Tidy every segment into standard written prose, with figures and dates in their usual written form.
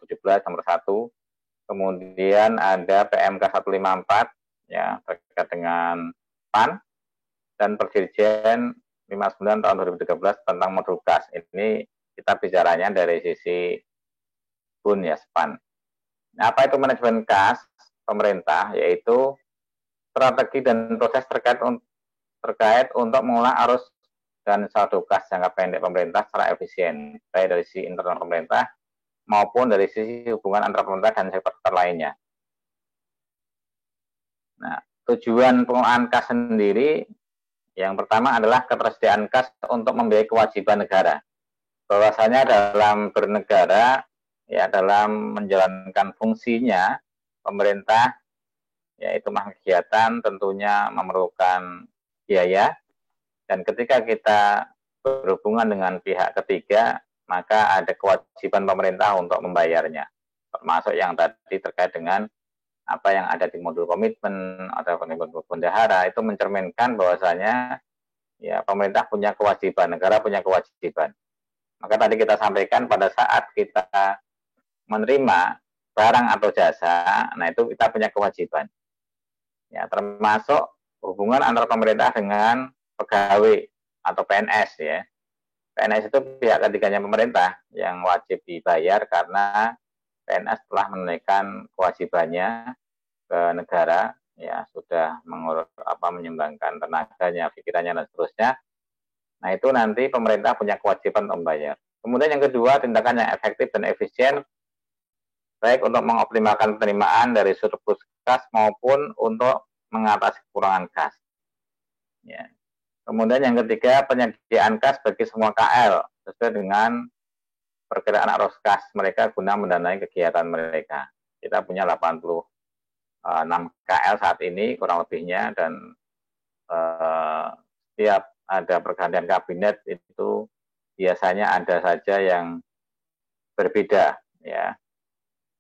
2017 nomor 1. Kemudian ada PMK 154 ya terkait dengan PAN, dan Perdirjen 59 tahun 2013 tentang modul gas. Ini kita bicaranya dari sisi BUN ya, SPAN. Nah, apa itu manajemen kas pemerintah? Yaitu strategi dan proses terkait untuk mengolah arus dan saldo kas jangka pendek pemerintah secara efisien, baik dari sisi internal pemerintah maupun dari sisi hubungan antara pemerintah dan sektor lainnya. Nah, tujuan pengolahan kas sendiri yang pertama adalah ketersediaan kas untuk membiayai kewajiban negara. Bahwasanya dalam bernegara, ya dalam menjalankan fungsinya, pemerintah, yaitu kegiatan tentunya memerlukan biaya, dan ketika kita berhubungan dengan pihak ketiga, maka ada kewajiban pemerintah untuk membayarnya. Termasuk yang tadi terkait dengan apa yang ada di modul komitmen atau modul bendahara, itu mencerminkan bahwasanya ya pemerintah punya kewajiban, negara punya kewajiban. Maka tadi kita sampaikan pada saat kita menerima barang atau jasa, nah itu kita punya kewajiban. Ya, termasuk hubungan antara pemerintah dengan pegawai atau PNS ya. PNS itu pihak ketiganya pemerintah yang wajib dibayar karena PNS telah menunaikan kewajibannya ke negara, ya sudah menyumbangkan tenaganya, pikirannya dan seterusnya. Nah itu nanti pemerintah punya kewajiban untuk membayar. Kemudian yang kedua, tindakan yang efektif dan efisien, baik untuk mengoptimalkan penerimaan dari surplus kas maupun untuk mengatasi kekurangan kas. Ya. Kemudian yang ketiga, penyediaan kas bagi semua KL sesuai dengan perkiraan arus kas mereka guna mendanai kegiatan mereka. Kita punya 86 KL saat ini kurang lebihnya, dan setiap ada pergantian kabinet itu biasanya ada saja yang berbeda ya,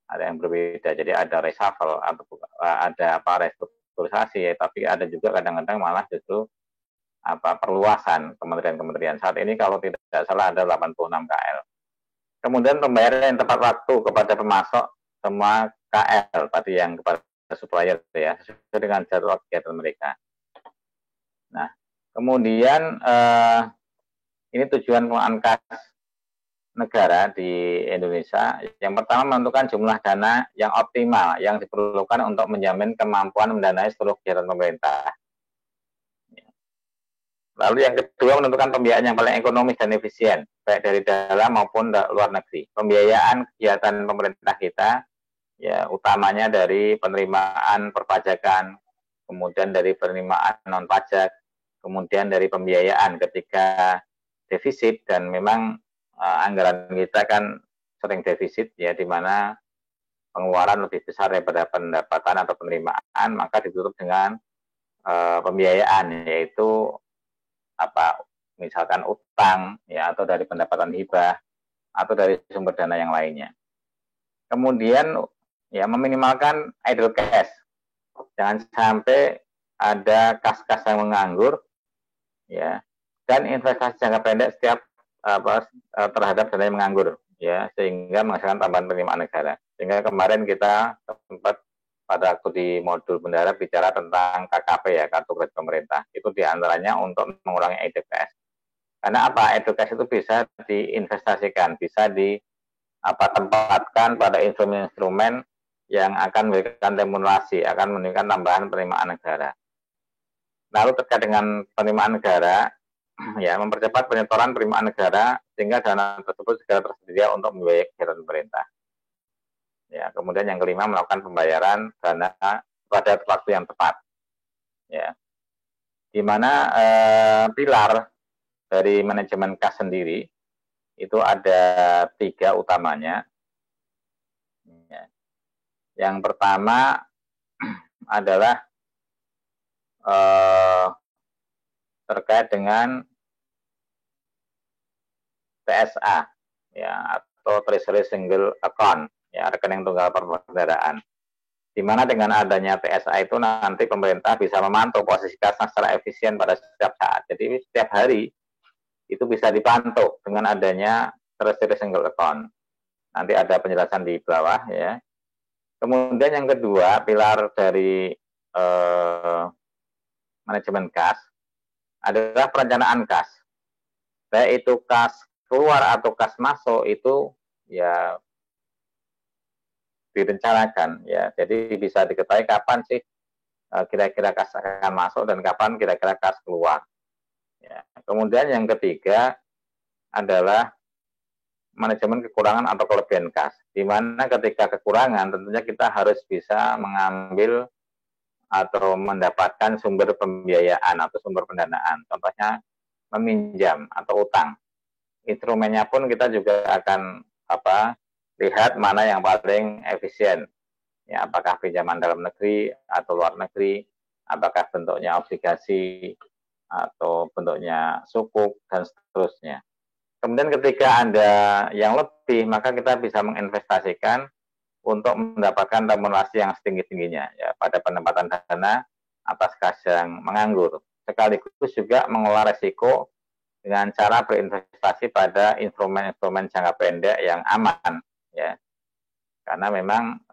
ada yang berbeda. Jadi ada reshuffle atau ada restrukturisasi, tapi ada juga kadang-kadang malah justru perluasan kementerian-kementerian. Saat ini kalau tidak salah ada 86 KL. Kemudian pembayaran yang tepat waktu kepada pemasok semua KL tadi yang kepada supplier ya, sesuai dengan jadwal kegiatan mereka. Nah, kemudian ini tujuan pengelolaan kas negara di Indonesia. Yang pertama, menentukan jumlah dana yang optimal yang diperlukan untuk menjamin kemampuan mendanai seluruh kegiatan pemerintah. Lalu yang kedua, menentukan pembiayaan yang paling ekonomis dan efisien, baik dari dalam maupun luar negeri. Pembiayaan kegiatan pemerintah kita, ya utamanya dari penerimaan perpajakan, kemudian dari penerimaan non pajak, kemudian dari pembiayaan ketika defisit, dan memang anggaran kita kan sering defisit ya, di mana pengeluaran lebih besar daripada pendapatan atau penerimaan, maka ditutup dengan pembiayaan, yaitu misalkan utang ya, atau dari pendapatan hibah atau dari sumber dana yang lainnya. Kemudian ya meminimalkan idle cash. Jangan sampai ada kas-kas yang menganggur ya, dan investasi jangka pendek setiap terhadap dana yang menganggur ya, sehingga menghasilkan tambahan penerimaan negara. Sehingga kemarin kita sempat pada waktu di modul bendahara bicara tentang KKP ya, kartu kredit pemerintah. Itu diantaranya untuk mengurangi idle cash. Karena idle cash itu bisa diinvestasikan, bisa ditempatkan pada instrumen-instrumen yang akan memberikan remunerasi, akan memberikan tambahan penerimaan negara. Lalu terkait dengan penerimaan negara, ya mempercepat penyetoran penerimaan negara sehingga dana tersebut segera tersedia untuk membiayai kegiatan pemerintah. Ya, kemudian yang kelima, melakukan pembayaran dana pada waktu yang tepat. Ya, di mana pilar dari manajemen kas sendiri itu ada 3 utamanya. Ya. Yang pertama adalah terkait dengan TSA, ya, atau Treasury Single Account, ya, rekening tunggal perbendaharaan. Di mana dengan adanya TSA itu nanti pemerintah bisa memantau posisi kas secara efisien pada setiap saat. Jadi setiap hari itu bisa dipantau dengan adanya Treasury Single Account. Nanti ada penjelasan di bawah ya. Kemudian yang kedua, pilar dari manajemen kas adalah perencanaan kas. Baik itu kas keluar atau kas masuk itu ya direncanakan ya. Jadi bisa diketahui kapan sih kira-kira kas akan masuk dan kapan kira-kira kas keluar. Ya. Kemudian yang ketiga adalah manajemen kekurangan atau kelebihan kas, di mana ketika kekurangan tentunya kita harus bisa mengambil atau mendapatkan sumber pembiayaan atau sumber pendanaan, contohnya meminjam atau utang. Instrumennya pun kita juga akan lihat mana yang paling efisien, ya apakah pinjaman dalam negeri atau luar negeri, apakah bentuknya obligasi atau bentuknya sukuk dan seterusnya. Kemudian ketika ada yang lebih, maka kita bisa menginvestasikan untuk mendapatkan remunerasi yang setinggi-tingginya ya pada penempatan dana atas kas yang menganggur. Sekaligus juga mengelola resiko dengan cara berinvestasi pada instrumen-instrumen jangka pendek yang aman ya. Karena memang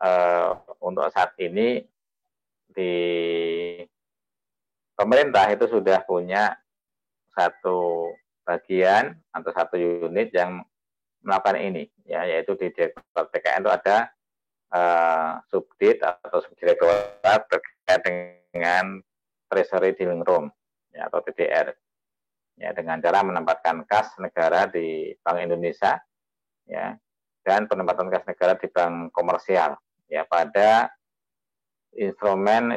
untuk saat ini di pemerintah itu sudah punya satu bagian atau satu unit yang melakukan ini ya, yaitu di Direktorat PKN itu ada subdit atau subdirektorat terkait dengan treasury dealing room ya, atau TDR ya, dengan cara menempatkan kas negara di Bank Indonesia ya, dan penempatan kas negara di bank komersial ya pada instrumen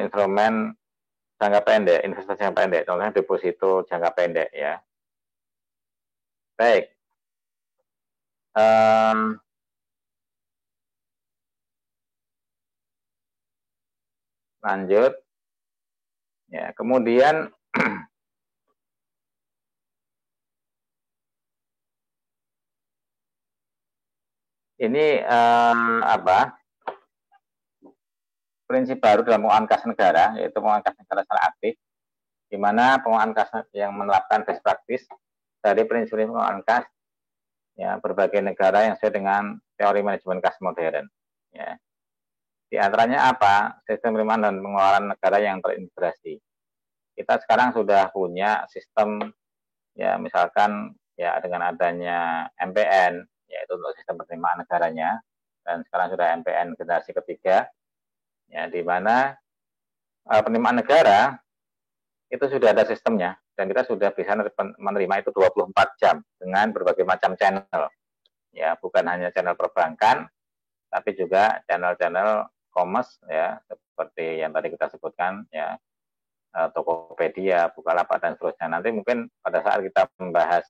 jangka pendek, investasi jangka pendek, contohnya deposito jangka pendek ya. Baik. Lanjut. Ya, kemudian ini prinsip baru dalam pengelolaan kas negara, yaitu pengelolaan kas negara secara aktif, di mana pengelolaan kas yang menerapkan best practice dari prinsip pengelolaan kas ya berbagai negara yang sesuai dengan teori manajemen kas modern. Ya. Di antaranya apa? Sistem penerimaan dan pengeluaran negara yang terintegrasi. Kita sekarang sudah punya sistem ya, misalkan ya dengan adanya MPN, yaitu untuk sistem penerimaan negaranya, dan sekarang sudah MPN generasi ketiga, ya di mana penerimaan negara itu sudah ada sistemnya, dan kita sudah bisa menerima itu 24 jam dengan berbagai macam channel. Ya, bukan hanya channel perbankan, tapi juga channel-channel commerce ya, seperti yang tadi kita sebutkan ya, Tokopedia, Bukalapak dan seterusnya. Nanti mungkin pada saat kita membahas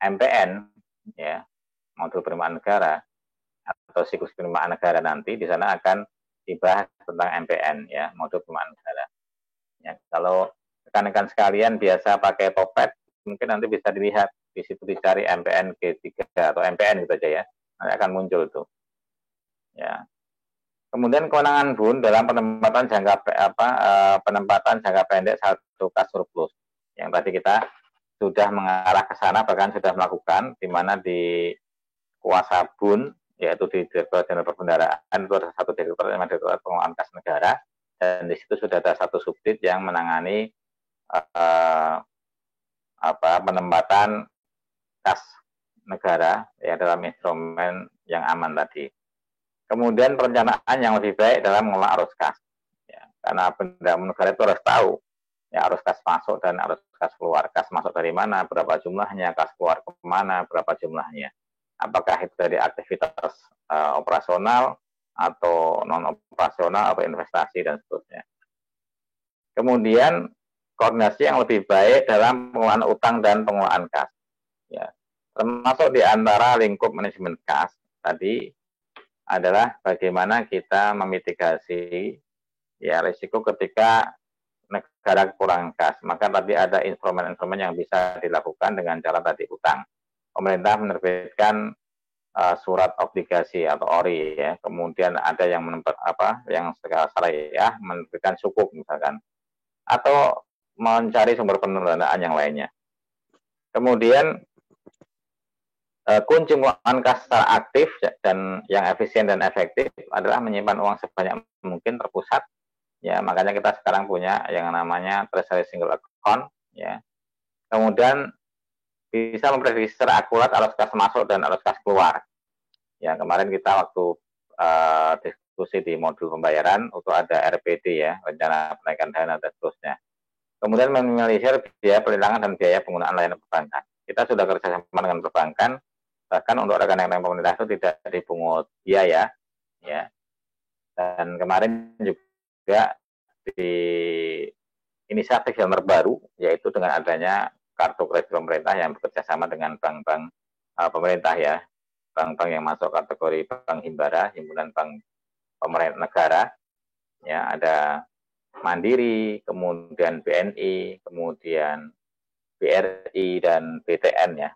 MPN ya, modul penerimaan negara atau siklus penerimaan negara, nanti di sana akan dibahas tentang MPN ya, modul penerimaan negara. Ya, kalau rekan-rekan sekalian biasa pakai Topet, mungkin nanti bisa dilihat di situ, dicari MPN G3 atau MPN gitu aja ya, nanti akan muncul tuh. Ya. Kemudian kewenangan BUN dalam penempatan jangka pendek satu kas surplus, yang tadi kita sudah mengarah ke sana, bahkan sudah melakukan, di mana di kuasa BUN, yaitu di Direktorat Jenderal Perbendaharaan itu ada satu direktorat, namanya Direktorat Pengelolaan Kas Negara, dan di situ sudah ada satu subdit yang menangani penempatan kas negara ya dalam instrumen yang aman tadi. Kemudian perencanaan yang lebih baik dalam mengelola arus kas, ya, karena pengguna negara itu harus tahu ya arus kas masuk dan arus kas keluar. Kas masuk dari mana, berapa jumlahnya, kas keluar kemana, berapa jumlahnya. Apakah itu dari aktivitas operasional atau non operasional atau investasi dan seterusnya. Kemudian koordinasi yang lebih baik dalam pengelolaan utang dan pengelolaan kas. Ya, termasuk di antara lingkup manajemen kas tadi adalah bagaimana kita memitigasi ya risiko ketika negara kekurangan kas. Maka tadi ada instrumen-instrumen yang bisa dilakukan dengan cara tadi utang. Pemerintah menerbitkan surat obligasi atau ORI ya. Kemudian ada yang yang secara syariah menerbitkan sukuk misalkan, atau mencari sumber pendanaan yang lainnya. Kemudian kunci pengelolaan kas secara aktif dan yang efisien dan efektif adalah menyimpan uang sebanyak mungkin terpusat. Ya, makanya kita sekarang punya yang namanya treasury single account. Ya, kemudian bisa memprediksi secara akurat arus kas masuk dan arus kas keluar. Ya, kemarin kita waktu diskusi di modul pembayaran untuk ada RPD ya, rencana penaikan dana dan seterusnya. Kemudian meminimalisir biaya pelelangan dan biaya penggunaan layanan perbankan. Kita sudah kerjasama dengan perbankan, bahkan untuk rekening pemerintah itu tidak dipungut biaya, ya. Dan kemarin juga di inisiatif yang terbaru, yaitu dengan adanya kartu kredit pemerintah yang bekerja sama dengan bank-bank pemerintah ya, bank-bank yang masuk kategori bank himbara, himpunan bank pemerintah negara, ya ada Mandiri, kemudian BNI, kemudian BRI dan BTN ya.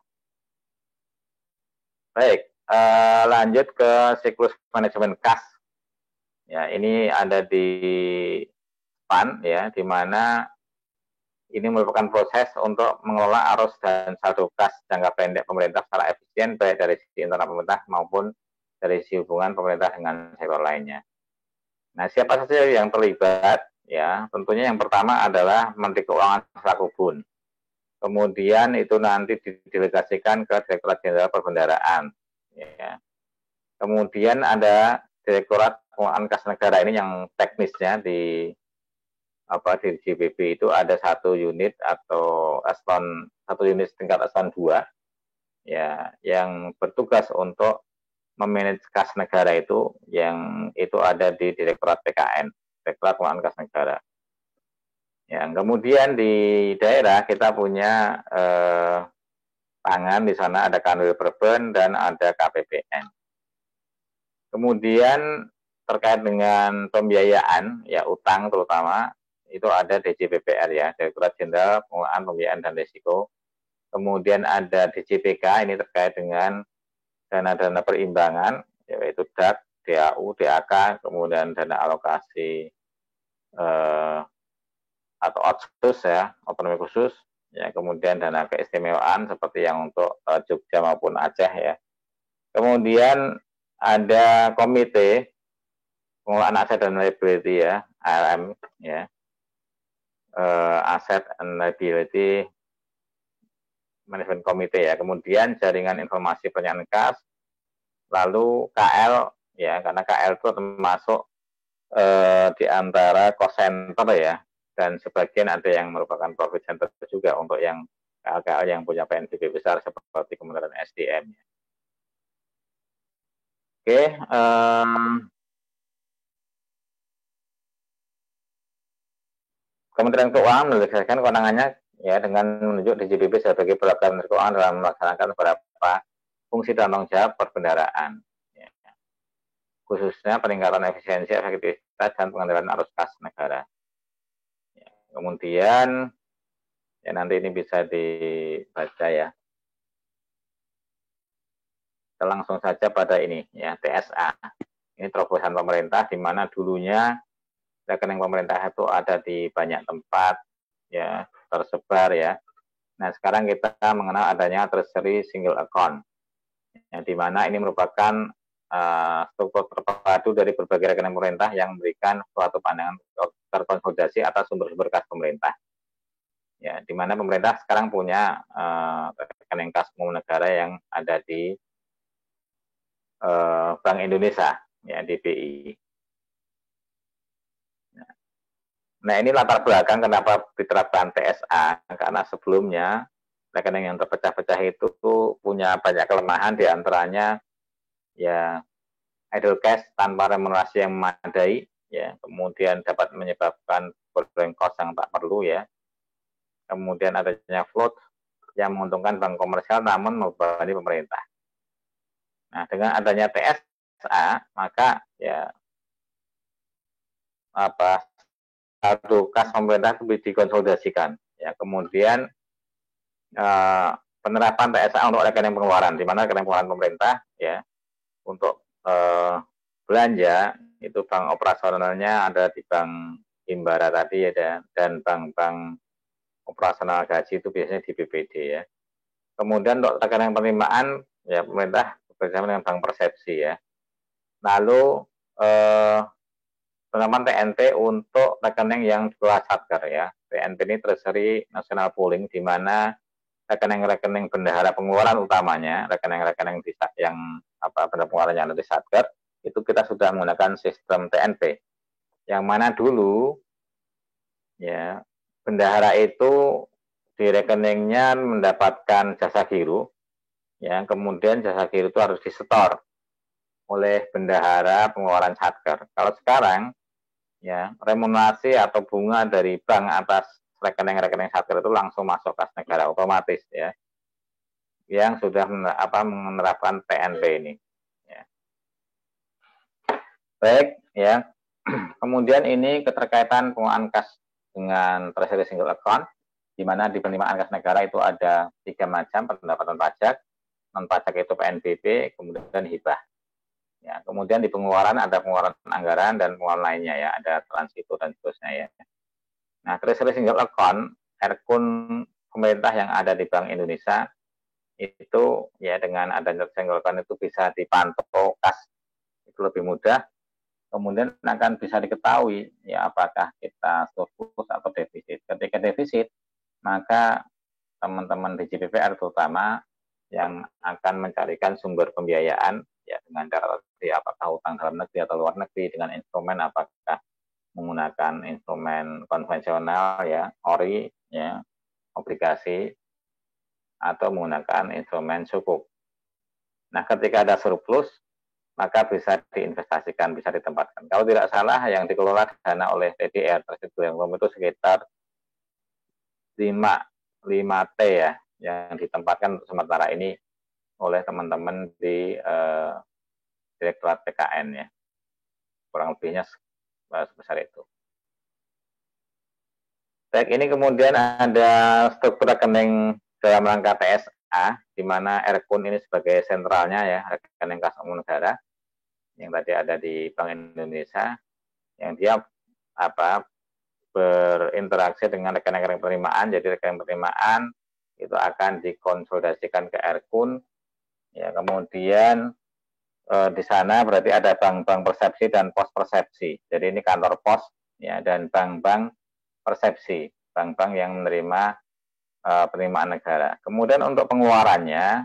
Baik, lanjut ke siklus manajemen kas. Ya, ini ada di PAN ya, di mana ini merupakan proses untuk mengelola arus dan saldo kas jangka pendek pemerintah secara efisien, baik dari sisi internal pemerintah maupun dari sisi hubungan pemerintah dengan sektor lainnya. Nah, siapa saja yang terlibat? Ya, tentunya yang pertama adalah Menteri Keuangan selaku BUN. Kemudian itu nanti didelegasikan ke Direktorat Jenderal Perbendaraan. Ya. Kemudian ada Direktorat Keuangan Kas Negara ini yang teknisnya di JPB itu ada satu unit atau eselon, satu unit tingkat eselon 2 ya, yang bertugas untuk memanage kas negara itu, yang itu ada di Direktorat PKN, Direktorat Keuangan Kas Negara. Ya, kemudian di daerah kita punya pangan, di sana ada Kanwil Perben dan ada KPPN. Kemudian terkait dengan pembiayaan, ya utang terutama, itu ada DJPPR ya, Direktorat Jenderal Pengelolaan Pembiayaan dan Risiko. Kemudian ada DJPK, ini terkait dengan dana-dana perimbangan, yaitu DAK, DAU, DAK, kemudian dana alokasi atau otsus ya, otonomi khusus, ya, kemudian dana keistimewaan seperti yang untuk Jogja maupun Aceh ya. Kemudian ada komite pengelolaan aset dan liability ya, ALM ya, Asset and Liability Management Committee ya. Kemudian jaringan informasi penyerahan kas, lalu KL ya, karena KL itu termasuk di antara cost center ya, dan sebagian ada yang merupakan profit center juga untuk yang KL yang punya PNBP besar seperti Kementerian SDM. Oke, Kementerian Keuangan mendelegasikan kewenangannya ya dengan menunjuk DJPB sebagai perwakilan Menteri Keuangan dalam melaksanakan beberapa fungsi dan tanggung jawab perbendaraan. Ya. Khususnya peningkatan efisiensi, efektivitas, dan pengendalian arus kas negara. Ya. Kemudian ya nanti ini bisa dibaca ya. Kita langsung saja pada ini ya, TSA. Ini terobosan pemerintah di mana dulunya rekening pemerintah itu ada di banyak tempat ya, tersebar ya. Nah, sekarang kita mengenal adanya treasury single account, yang di mana ini merupakan struktur terpadu dari berbagai rekening pemerintah yang memberikan suatu pandangan terkonsolidasi atas sumber-sumber kas pemerintah. Ya, di mana pemerintah sekarang punya rekening kas umum negara yang ada di Bank Indonesia, ya, di BI. Nah, ini latar belakang kenapa diterapkan TSA, karena sebelumnya rekening yang terpecah-pecah itu punya banyak kelemahan, diantaranya ya idle cash tanpa remunerasi yang memadai, ya, kemudian dapat menyebabkan borrowing cost yang tak perlu ya, kemudian adanya float yang menguntungkan bank komersial namun membebani pemerintah. Nah, dengan adanya TSA, maka ya saldo kas pemerintah lebih dikonsolidasikan. Ya, kemudian penerapan TSA untuk rekening pengeluaran, di mana rekening pengeluaran pemerintah ya untuk belanja itu bank operasionalnya ada di bank himbara tadi ya, dan bank-bank operasional gaji itu biasanya di BPD ya. Kemudian untuk rekening penerimaan ya pemerintah bekerjasama dengan Bank Persepsi ya. Lalu penerapan TNP untuk rekening yang dikelola Satker ya. TNP ini Treasury National Pooling, di mana rekening-rekening bendahara pengeluaran utamanya, rekening-rekening yang bendahara pengeluaran yang ada di Satker, itu kita sudah menggunakan sistem TNP. Yang mana dulu ya bendahara itu di rekeningnya mendapatkan jasa giro, ya kemudian jasa giro itu harus disetor oleh bendahara pengeluaran Satker. Kalau sekarang ya remunerasi atau bunga dari bank atas rekening-rekening Satker itu langsung masuk kas negara otomatis ya, yang sudah menerapkan TNP ini. Ya. Baik ya. Kemudian ini keterkaitan pengelolaan kas dengan Treasury Single Account, di mana di penerimaan kas negara itu ada 3 macam pendapatan pajak, non pajak itu PNBP, kemudian hibah. Ya, kemudian di pengeluaran ada pengeluaran anggaran dan pengeluaran lainnya ya, ada transito dan seterusnya ya. Nah, Treasury Single Account, erkun pemerintah yang ada di Bank Indonesia itu ya dengan adanya single account itu bisa dipantau kas itu lebih mudah. Kemudian akan bisa diketahui ya apakah kita surplus atau defisit. Ketika defisit, maka teman-teman di JPPR terutama yang akan mencarikan sumber pembiayaan ya dengan cara apakah utang dalam negeri atau luar negeri, dengan instrumen apakah menggunakan instrumen konvensional ya, ori ya, obligasi, atau menggunakan instrumen sukuk. Nah, ketika ada surplus, maka bisa diinvestasikan, bisa ditempatkan. Kalau tidak salah, yang dikelola dana oleh TDR, itu sekitar 5T ya, yang ditempatkan sementara ini oleh teman-teman di Direktorat PKN ya. Kurang lebihnya sebesar itu. Baik, ini kemudian ada struktur rekening dalam rangka TSA, di mana Erkun ini sebagai sentralnya ya, rekening kas umum negara, yang tadi ada di Bank Indonesia, yang dia berinteraksi dengan rekening-rekening penerimaan. Jadi rekening penerimaan itu akan dikonsolidasikan ke Erkun, ya kemudian di sana berarti ada bank-bank persepsi dan pos persepsi. Jadi ini kantor pos ya dan bank-bank persepsi, bank-bank yang menerima penerimaan negara. Kemudian untuk pengeluarannya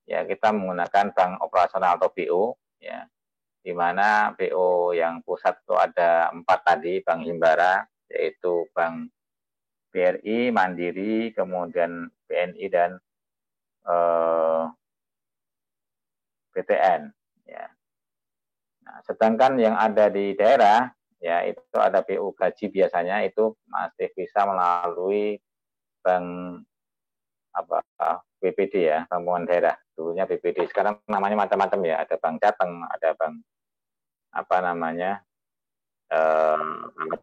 ya kita menggunakan bank operasional atau BO ya, di mana BO yang pusat itu ada 4 tadi, Bank Himbara, yaitu Bank BRI, Mandiri, kemudian BNI dan BTN ya. Nah, sedangkan yang ada di daerah ya itu ada BU gaji, biasanya itu masih bisa melalui bank BPD ya, Bank Daerah. Dulunya BPD, sekarang namanya macam-macam ya, ada Bank Jateng, ada Bank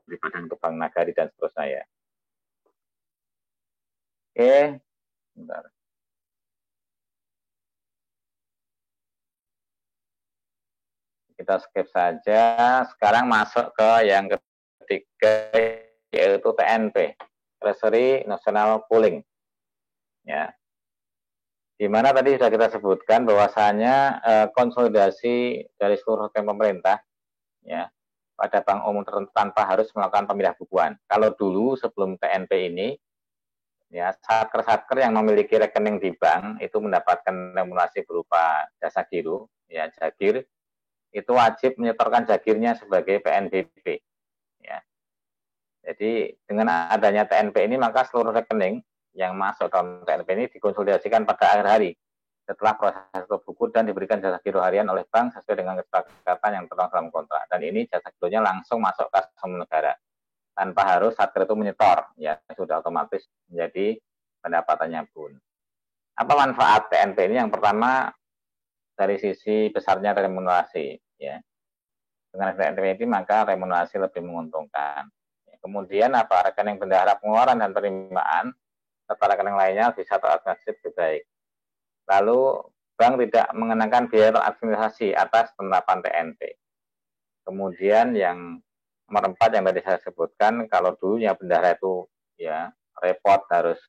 di Padang itu Bank Nagari dan seterusnya ya. Oke, bentar. Kita skip saja. Sekarang masuk ke yang ketiga, yaitu TNP, Treasury National Pooling. Ya, di mana tadi sudah kita sebutkan bahwasanya konsolidasi dari seluruh rekening pemerintah ya pada bank umum tertentu tanpa harus melakukan pemindah bukuan. Kalau dulu sebelum TNP ini ya satker-satker yang memiliki rekening di bank itu mendapatkan remunerasi berupa jasa giro ya, jagir, itu wajib menyetorkan jagirnya sebagai PNBP ya. Jadi dengan adanya TNP ini maka seluruh rekening yang masuk dalam TNP ini dikonsolidasikan pada akhir hari setelah proses buku dan diberikan jasa giro harian oleh bank sesuai dengan kesepakatan yang tertuang dalam kontrak. Dan ini jasa gironya langsung masuk kas umum negara tanpa harus satker itu menyetor, ya sudah otomatis menjadi pendapatannya pun. Apa manfaat TNP ini? Yang pertama dari sisi besarnya remunerasi, ya. Dengan TNP ini maka remunerasi lebih menguntungkan. Kemudian rekening bendahara pengeluaran dan penerimaan serta rekening lainnya bisa teradministrasi lebih baik. Lalu bank tidak mengenakan biaya administrasi atas penerapan TNP. Kemudian yang nomor 4 yang tadi saya sebutkan, kalau dulunya bendahara itu ya repot harus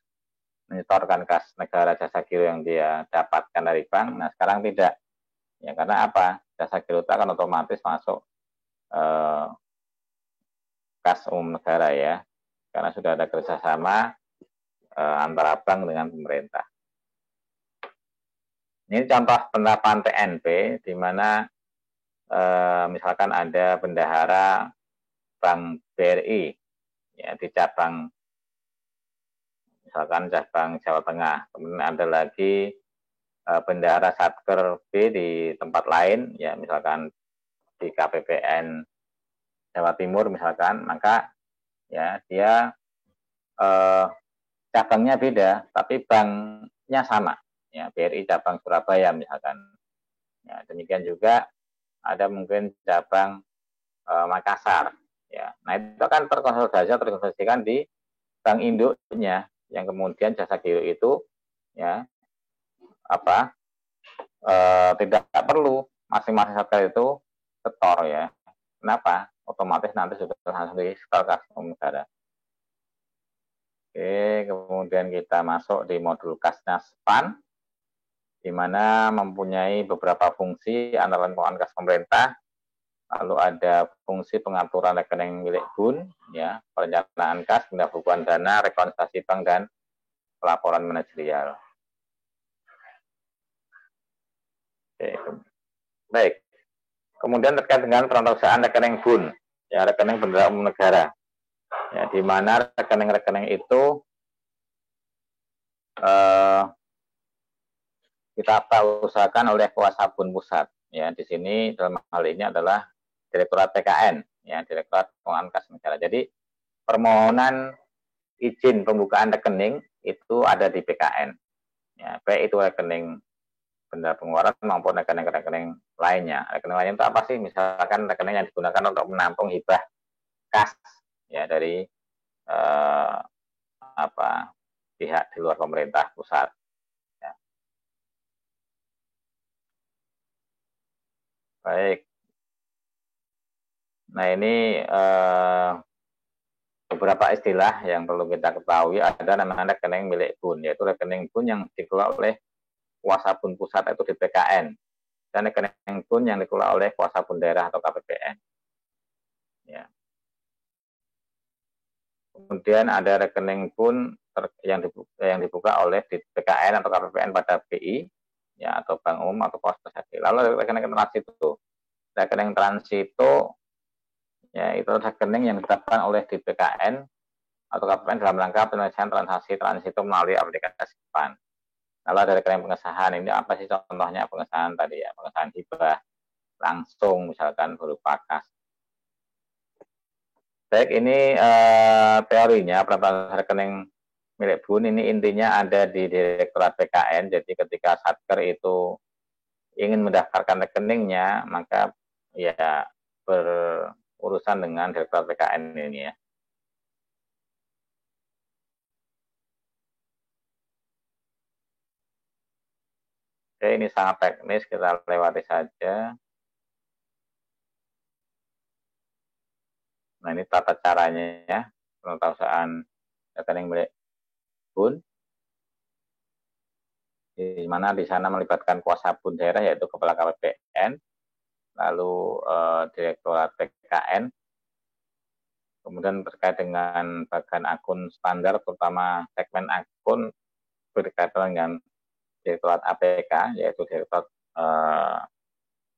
menyetorkan kas negara jasa giro yang dia dapatkan dari bank. Nah sekarang tidak, ya karena apa? Jasa giro itu akan otomatis masuk kas umum negara ya, karena sudah ada kerjasama antara bank dengan pemerintah. Ini contoh penerapan PNP, di mana misalkan ada bendahara Bank BRI ya, di cabang, misalkan cabang Jawa Tengah, kemudian ada lagi bendahara Satker B di tempat lain, ya misalkan di KPPN Jawa Timur misalkan, maka ya dia cabangnya beda, tapi banknya sama, ya BRI cabang Surabaya misalkan. Ya, demikian juga ada mungkin cabang Makassar. Ya, nah itu kan terkonsolidasikan di bank induknya, yang kemudian jasa giro itu ya apa tidak perlu masing-masing satker itu setor ya. Kenapa? Otomatis nanti sudah langsung di setor kas umum negara. Oke, kemudian kita masuk di modul Kasnas PAN, di mana mempunyai beberapa fungsi antara lain keuangan kas pemerintah, lalu ada fungsi pengaturan rekening milik BUN, ya, perencanaan kas, pendaftaran dana, rekonstruksi bank, dan pelaporan manajerial. Oke. Baik. Kemudian terkait dengan perantaraan rekening BUN, ya, rekening bendahara umum negara, ya, di mana rekening-rekening itu kita usahakan oleh kuasa BUN pusat. Ya, di sini dalam hal ini adalah Direktorat PKN, ya, Direktorat Keuangan Kas Negara. Jadi permohonan izin pembukaan rekening itu ada di PKN. Ya, baik itu rekening benda pengeluaran maupun rekening-rekening lainnya. Rekening lainnya itu apa sih? Misalkan rekening yang digunakan untuk menampung hibah kas ya dari pihak di luar pemerintah pusat. Ya. Baik. Nah ini beberapa istilah yang perlu kita ketahui. Ada namanya rekening milik BUN, yaitu rekening BUN yang dikelola oleh kuasa BUN pusat itu di PKN, dan rekening BUN yang dikelola oleh kuasa BUN daerah atau KPPN. Ya. Kemudian ada rekening BUN yang dibuka oleh di PKN atau KPPN pada BI, ya, atau Bank Umum atau Pos Persegi. Lalu rekening transito, ya, itu rekening yang ditetapkan oleh di PKN atau KPPN dalam rangka penyelesaian transaksi transito melalui aplikasi PAN. Lalu ada rekening pengesahan, ini apa sih contohnya pengesahan tadi ya, pengesahan hibah langsung misalkan berupa kas. Baik, ini teorinya perantaraan rekening milik BUN ini intinya ada di Direktorat PKN. Jadi ketika satker itu ingin mendaftarkan rekeningnya, maka ya berurusan dengan Direktorat PKN ini ya. Oke, ini sangat teknis, kita lewati saja. Nah, ini tata caranya ya, perantaraan rekening milik BUN, di mana di sana melibatkan kuasa BUN daerah yaitu Kepala KPPN, lalu Direktorat PKN, kemudian terkait dengan bagian akun standar, terutama segmen akun berkaitan dengan Direktorat APK, yaitu Direktorat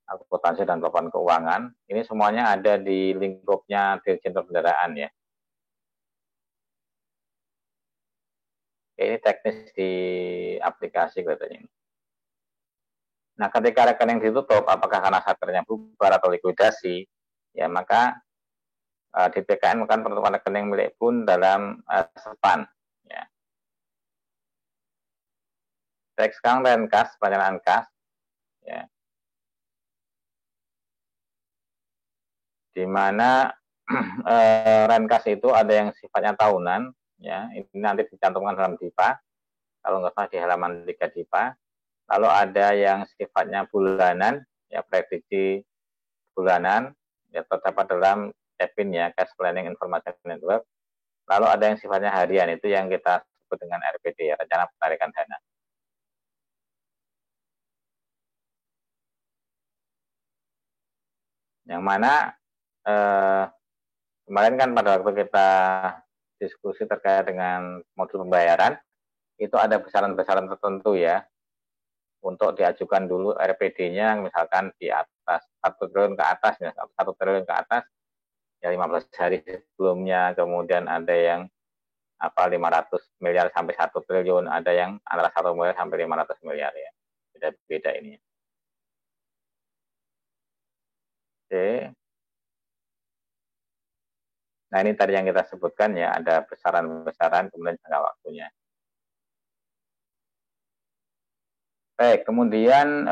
Akuntansi dan Pelaporan Keuangan. Ini semuanya ada di lingkupnya Dirjen Perbendaharaan ya. Ini teknis di aplikasi kelihatannya ini. Nah, ketika rekening ditutup, apakah karena satkernya bubar atau likuidasi, ya maka di PKN akan penutupan rekening milik BUN dalam SPAN. Ya. Baik, sekarang renkas, perencanaan kas, ya. Di mana renkas itu ada yang sifatnya tahunan, ya, ini nanti dicantumkan dalam DIPA, kalau nggak salah di halaman 3 DIPA. Lalu ada yang sifatnya bulanan, ya, prediksi bulanan, ya, terdapat dalam CEPIN ya, Cash Planning Information Network. Lalu ada yang sifatnya harian, itu yang kita sebut disebut dengan RPD, rencana penarikan dana. Yang mana kemarin kan pada waktu kita diskusi terkait dengan modul pembayaran, itu ada besaran-besaran tertentu ya, untuk diajukan dulu RPD-nya misalkan di atas 1 triliun ke atas, ya, 1 triliun ke atas, ya 15 hari sebelumnya, kemudian ada yang 500 miliar sampai 1 triliun, ada yang antara 1 miliar sampai 500 miliar ya. Beda-beda ini. Oke. Nah, ini tadi yang kita sebutkan ya, ada besaran-besaran kemudian jangka waktunya. Baik, kemudian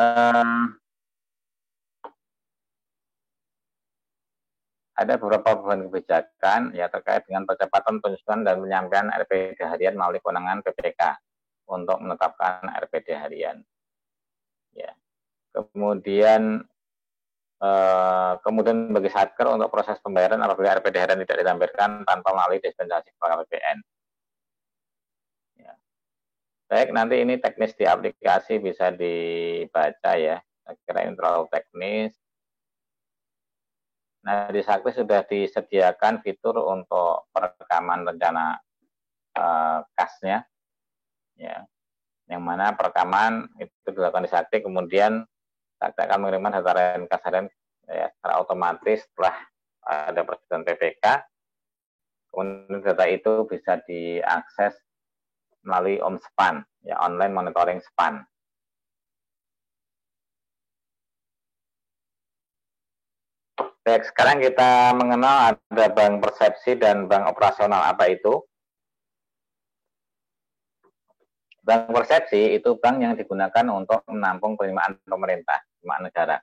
ada beberapa beban kebijakan ya terkait dengan percepatan penyusunan dan penyampaian RPD harian melalui kewenangan PPK untuk menetapkan RPD harian. Ya. Kemudian bagi Satker untuk proses pembayaran apabila RPD harian tidak ditampilkan tanpa melalui dispensasi keuangan PPN. Ya. Baik, nanti ini teknis di aplikasi bisa dibaca ya. Saya kira ini terlalu teknis. Nah, di Sakti sudah disediakan fitur untuk perekaman rencana kasnya, ya, yang mana perekaman itu dilakukan di Sakti, kemudian Sakti akan mengirimkan data renkas harian ya, secara otomatis setelah ada persetujuan PPK. Kemudian data itu bisa diakses melalui OMSPAN, ya, online monitoring SPAN. Baik, sekarang kita mengenal ada bank persepsi dan bank operasional. Apa itu? Bank persepsi itu bank yang digunakan untuk menampung penerimaan pemerintah, penerimaan negara.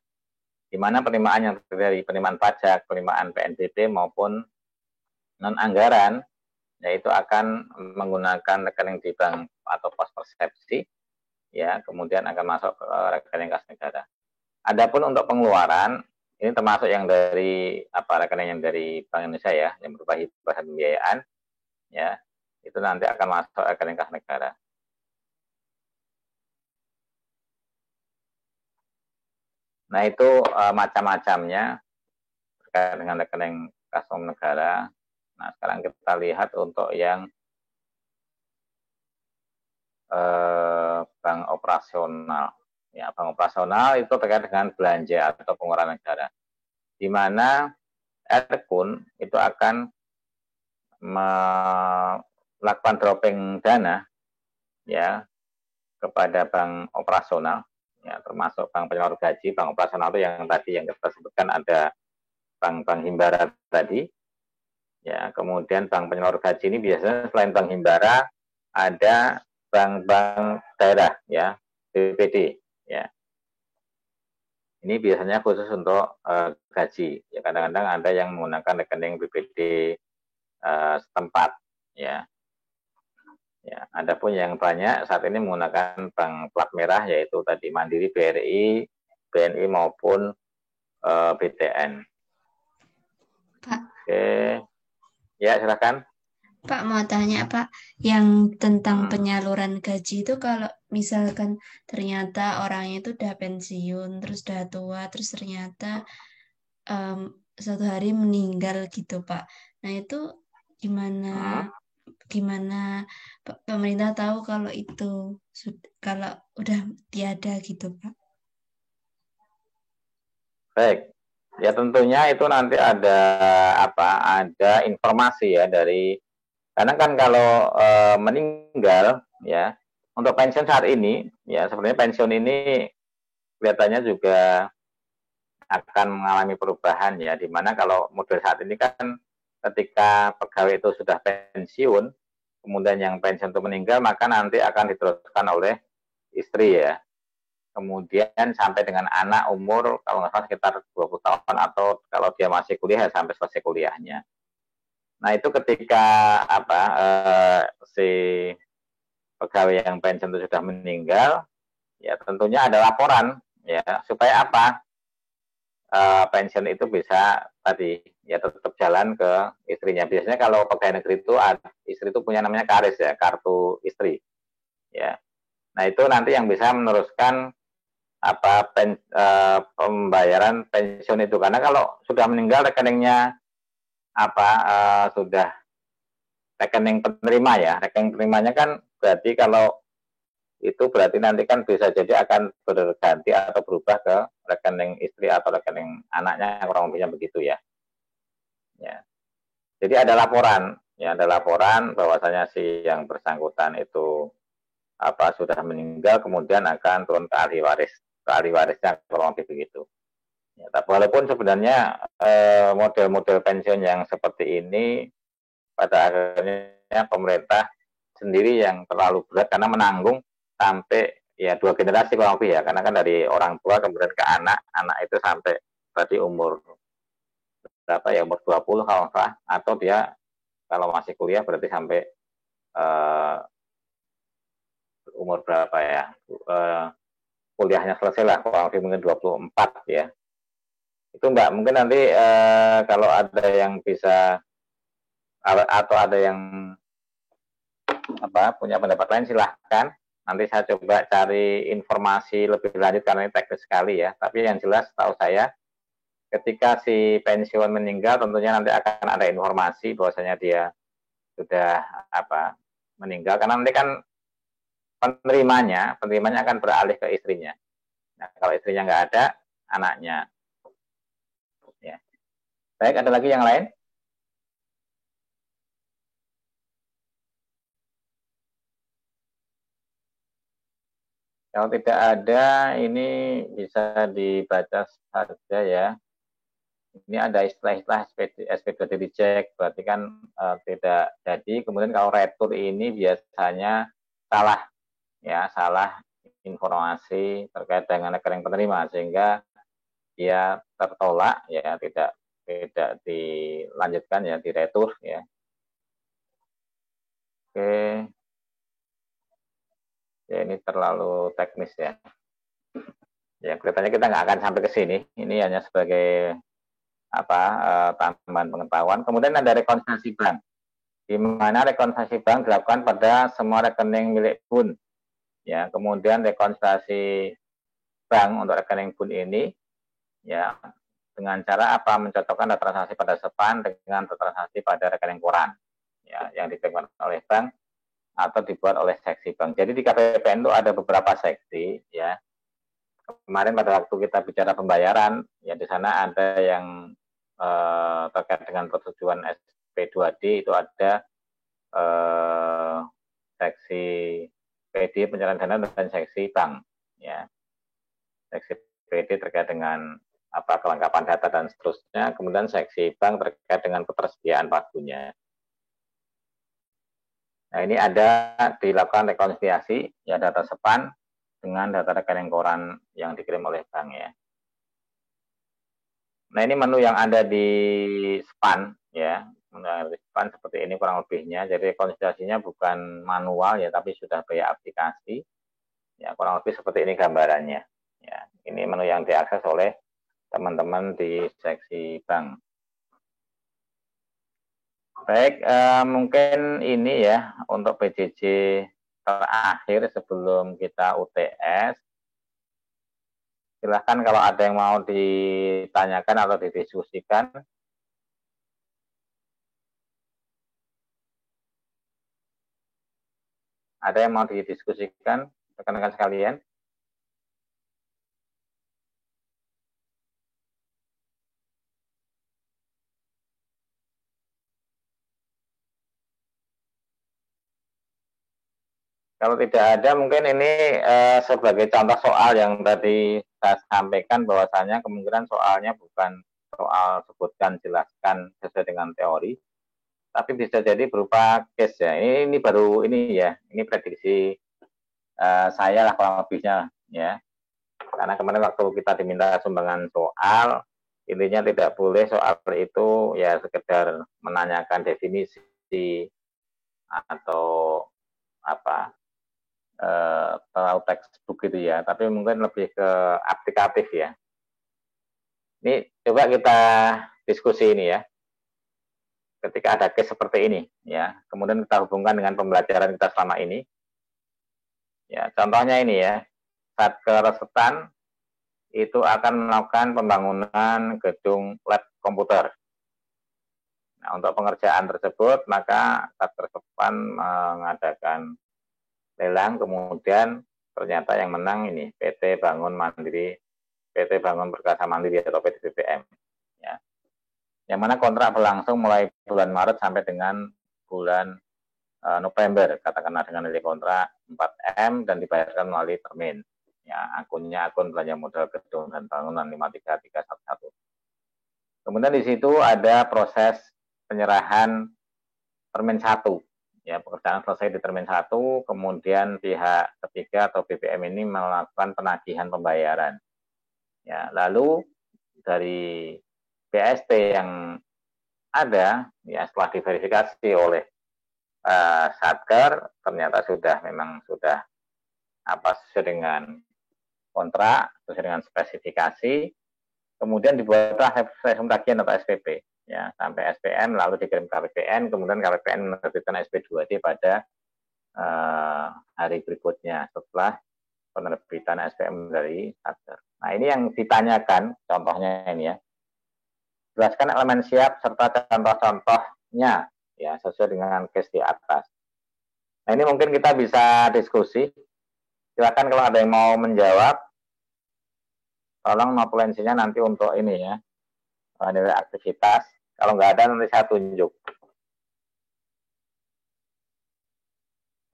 Di mana penerimaan yang terdiri dari penerimaan pajak, penerimaan PNBP maupun non-anggaran, yaitu akan menggunakan rekening di bank atau pos persepsi, ya, kemudian akan masuk ke rekening kas negara. Adapun untuk pengeluaran, ini termasuk yang dari rekening yang dari Bank Indonesia ya, yang berupa hibah dan pembiayaan, ya, itu nanti akan masuk rekening kas negara. Nah, itu macam-macamnya terkait dengan rekening kas negara. Nah, sekarang kita lihat untuk yang bank operasional. Ya, bank operasional itu terkait dengan belanja atau pengeluaran negara. Di mana Erkun itu akan melakukan dropping dana ya kepada bank operasional, ya, termasuk bank penyalur gaji. Bank operasional itu yang tadi yang kita sebutkan ada bank-bank himbara tadi, ya, kemudian bank penyalur gaji ini biasanya selain bank himbara ada bank-bank daerah, ya, BPD, ya. Ini biasanya khusus untuk gaji, ya, kadang-kadang ada yang menggunakan rekening BPD setempat, ya. Ya, adapun yang banyak saat ini menggunakan bank plat merah yaitu tadi Mandiri, BRI, BNI maupun BTN. Pak. Oke, ya silakan. Pak mau tanya Pak, yang tentang penyaluran gaji itu kalau misalkan ternyata orangnya itu udah pensiun, terus udah tua, terus ternyata suatu hari meninggal gitu Pak. Nah itu gimana pemerintah tahu kalau itu kalau udah tiada gitu Pak? Baik, ya tentunya itu nanti ada ada informasi ya dari, karena kan kalau meninggal ya, untuk pensiun saat ini ya sebenarnya pensiun ini kelihatannya juga akan mengalami perubahan ya, dimana kalau model saat ini kan ketika pegawai itu sudah pensiun, kemudian yang pensiun itu meninggal, maka nanti akan diteruskan oleh istri ya. Kemudian sampai dengan anak umur kalau nggak salah sekitar 20 tahun atau kalau dia masih kuliah ya sampai selesai kuliahnya. Nah itu ketika si pegawai yang pensiun itu sudah meninggal, ya tentunya ada laporan ya supaya apa? pensiun itu bisa tadi ya tetap jalan ke istrinya. Biasanya kalau pegawai negeri itu istri itu punya namanya karis ya, kartu istri ya. Nah itu nanti yang bisa meneruskan pembayaran pensiun itu, karena kalau sudah meninggal rekeningnya sudah rekening penerima ya, rekening penerimanya kan berarti kalau itu berarti nanti kan bisa jadi akan berganti atau berubah ke rekening istri atau rekening anaknya, kurang lebihnya begitu ya. Ya. Jadi ada laporan, ya ada laporan bahwasanya si yang bersangkutan itu sudah meninggal, kemudian akan turun ke ahli warisnya kurang lebih begitu. Ya, tapi walaupun sebenarnya model-model pensiun yang seperti ini pada akhirnya pemerintah sendiri yang terlalu berat karena menanggung sampai ya 2 generasi kurang lebih ya, karena kan dari orang tua kemudian ke anak, anak itu sampai berarti umur berapa ya, umur 20 kalau salah, atau dia kalau masih kuliah berarti sampai umur berapa ya, kuliahnya selesai lah kurang lebih mungkin 24 ya. Itu Mbak, mungkin nanti kalau ada yang bisa atau ada yang punya pendapat lain silahkan. Nanti saya coba cari informasi lebih lanjut karena ini teknis sekali ya. Tapi yang jelas tahu saya ketika si pensiun meninggal tentunya nanti akan ada informasi bahwasanya dia sudah meninggal, karena nanti kan penerimanya akan beralih ke istrinya. Nah, kalau istrinya nggak ada, anaknya. Ya. Baik, ada lagi yang lain? Kalau tidak ada, ini bisa dibaca saja ya. Ini ada istilah-istilah SP2D reject, berarti kan tidak jadi. Kemudian kalau retur ini biasanya salah, ya salah informasi terkait dengan rekening penerima sehingga dia tertolak, ya tidak dilanjutkan ya, diretur ya. Oke, ya ini terlalu teknis ya. Ya kelihatannya kita nggak akan sampai ke sini. Ini hanya sebagai tambahan pengetahuan. Kemudian ada rekonsiliasi bank, di mana rekonsiliasi bank dilakukan pada semua rekening milik BUN. Ya, kemudian rekonsiliasi bank untuk rekening BUN ini, ya dengan cara mencocokkan data transaksi pada SEPAN dengan data transaksi pada rekening koran, ya yang dilakukan oleh bank atau dibuat oleh seksi bank. Jadi di KPPN itu ada beberapa seksi, ya. Kemarin pada waktu kita bicara pembayaran, ya di sana ada yang terkait dengan persetujuan SP2D itu ada seksi PD penyerahan dana dan seksi bank, ya. Seksi PD terkait dengan kelengkapan data dan seterusnya, kemudian seksi bank terkait dengan ketersediaan pagunya. Nah ini ada dilakukan rekonsiliasi ya data SEPAN dengan data rekening koran yang dikirim oleh bank ya. Nah ini menu yang ada di SPAN ya, menu di SPAN seperti ini kurang lebihnya. Jadi rekonsiliasinya bukan manual ya, tapi sudah via aplikasi. Ya kurang lebih seperti ini gambarannya. Ya, ini menu yang diakses oleh teman-teman di seksi bank. Baik, mungkin ini ya untuk PJJ terakhir sebelum kita UTS. Silahkan kalau ada yang mau ditanyakan atau didiskusikan. Ada yang mau didiskusikan, rekan-rekan sekalian? Kalau tidak ada, mungkin ini sebagai contoh soal yang tadi saya sampaikan bahwasanya kemungkinan soalnya bukan soal sebutkan, jelaskan sesuai dengan teori, tapi bisa jadi berupa case ya. Ini baru ini ya, ini prediksi saya lah kurang lebihnya ya. Karena kemarin waktu kita diminta sumbangan soal, intinya tidak boleh soal itu ya sekedar menanyakan definisi atau terlalu textbook gitu ya, tapi mungkin lebih ke aplikatif ya. Ini coba kita diskusi ini ya. Ketika ada case seperti ini, ya, kemudian kita hubungkan dengan pembelajaran kita selama ini. Ya, contohnya ini ya, Satker Setan itu akan melakukan pembangunan gedung lab komputer. Nah, untuk pengerjaan tersebut, maka Satker Setan mengadakan lelang, kemudian ternyata yang menang ini PT Bangun Perkasa Mandiri atau PT BPM. Ya. Yang mana kontrak berlangsung mulai bulan Maret sampai dengan bulan November, katakanlah dengan nilai kontrak 4M dan dibayarkan melalui termin. Ya, akunnya akun belanja modal gedung dan bangunan 533311. Kemudian di situ ada proses penyerahan termin 1. Ya, pekerjaan selesai di termin 1, kemudian pihak ketiga atau BPM ini melakukan penagihan pembayaran. Ya, lalu dari BST yang ada, ya setelah diverifikasi oleh Satker, ternyata memang sudah sesuai dengan kontrak, sesuai dengan spesifikasi, kemudian dibuatlah resum tagihan atau SPP, ya sampai SPM, lalu dikirim ke KPPN, kemudian KPPN menerbitkan SP2D pada hari berikutnya setelah penerbitan SPM dari Satker. Nah, ini yang ditanyakan, contohnya ini ya. Jelaskan elemen siap serta contoh-contohnya ya sesuai dengan case di atas. Nah, ini mungkin kita bisa diskusi. Silakan kalau ada yang mau menjawab. Tolong notulensinya nanti untuk ini ya. Nilai aktivitas. Kalau nggak ada nanti saya tunjuk.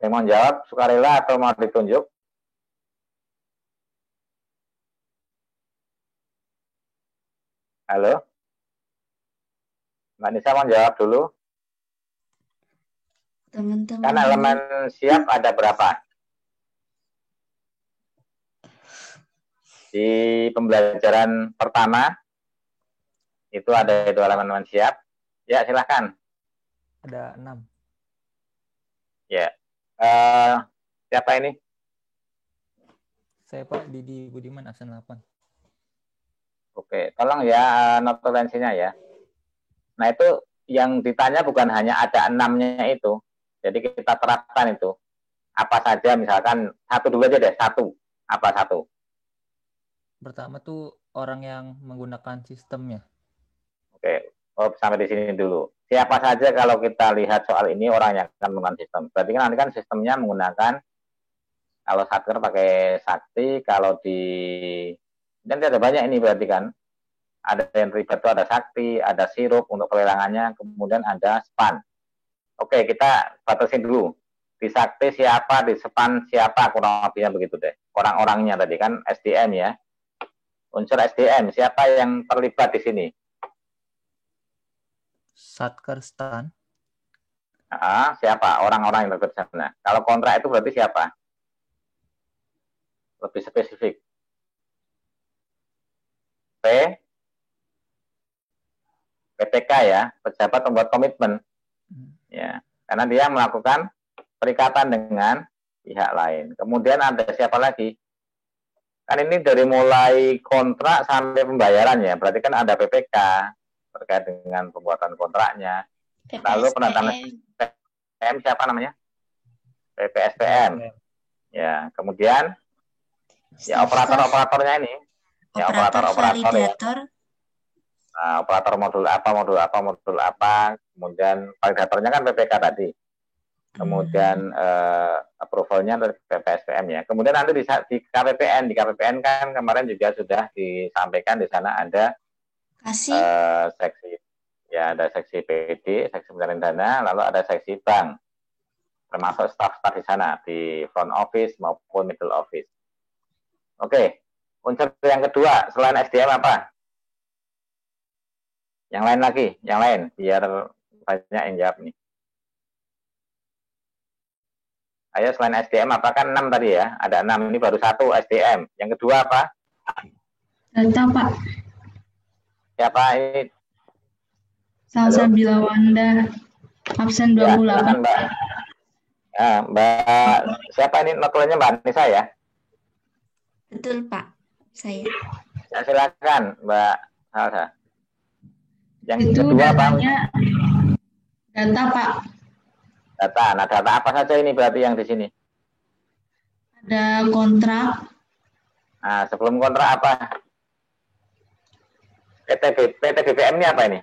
Yang mau jawab sukarela atau mau ditunjuk? Halo? Mbak Nisa mau jawab dulu. Teman-teman. Kan elemen siap ada berapa? Di pembelajaran pertama itu ada itu elemen siap. Ya, silahkan. Ada 6. Ya. Siapa ini? Saya Pak Didi Budiman, absen 8. Oke, tolong ya notulensinya ya. Nah, itu yang ditanya bukan hanya ada 6-nya itu. Jadi kita terapkan itu. Apa saja, misalkan satu dulu aja deh, satu. Apa satu? Pertama tuh orang yang menggunakan sistemnya. Oke, sampai di sini dulu. Siapa saja kalau kita lihat soal ini orang yang akan menggunakan sistem. Berarti kan nanti kan sistemnya menggunakan, kalau Satker pakai Sakti, kalau di... Dan ada banyak ini berarti kan. Ada yang terlibat itu ada Sakti, ada Sirup untuk pelelangannya, kemudian ada Span. Oke, kita batasin dulu. Di Sakti siapa, di Span siapa, kurang lebihnya begitu deh. Orang-orangnya tadi kan SDM ya. Unsur SDM, siapa yang terlibat di sini? Satker Stan. Siapa? Orang-orang yang terlibat di sana. Kalau kontrak itu berarti siapa? Lebih spesifik. PTK ya, pejabat pembuat komitmen. Ya, karena dia melakukan perikatan dengan pihak lain. Kemudian ada siapa lagi? Kan ini dari mulai kontrak sampai pembayaran ya, berarti kan ada PPK terkait dengan pembuatan kontraknya. Lalu penandatanganan SPM siapa namanya? PPSPM. Ya, kemudian ya operator-operatornya ini. Ya, operator-operator ya. Nah, operator modul apa, kemudian validatornya kan PPK tadi. Kemudian approval-nya dari PPSPM ya. Kemudian nanti di KPPN kan kemarin juga sudah disampaikan di sana ada seksi ya, ada seksi PD, seksi pencarian dana, lalu ada seksi bank. Termasuk staf-staf di sana di front office maupun middle office. Oke. Unsur yang kedua selain SDM apa? Yang lain lagi, yang lain biar banyak yang jawab nih. Ayo selain SDM apa kan 6 tadi ya? Ada 6, ini baru 1 SDM. Yang kedua apa? Data, Pak. Siapa ini? Salsabila Wanda, absen 28. Ya, Mbak. Nah, Mbak, siapa ini notulennya Mbak Nisa ya? Betul, Pak. Saya. Ya, silakan Mbak Salsa. Yang Itu kedua apa? datanya data, Pak. Data. Nah, data apa saja ini berarti yang di sini? Ada kontrak, Nah, sebelum kontrak apa? PT BPM ini apa ini?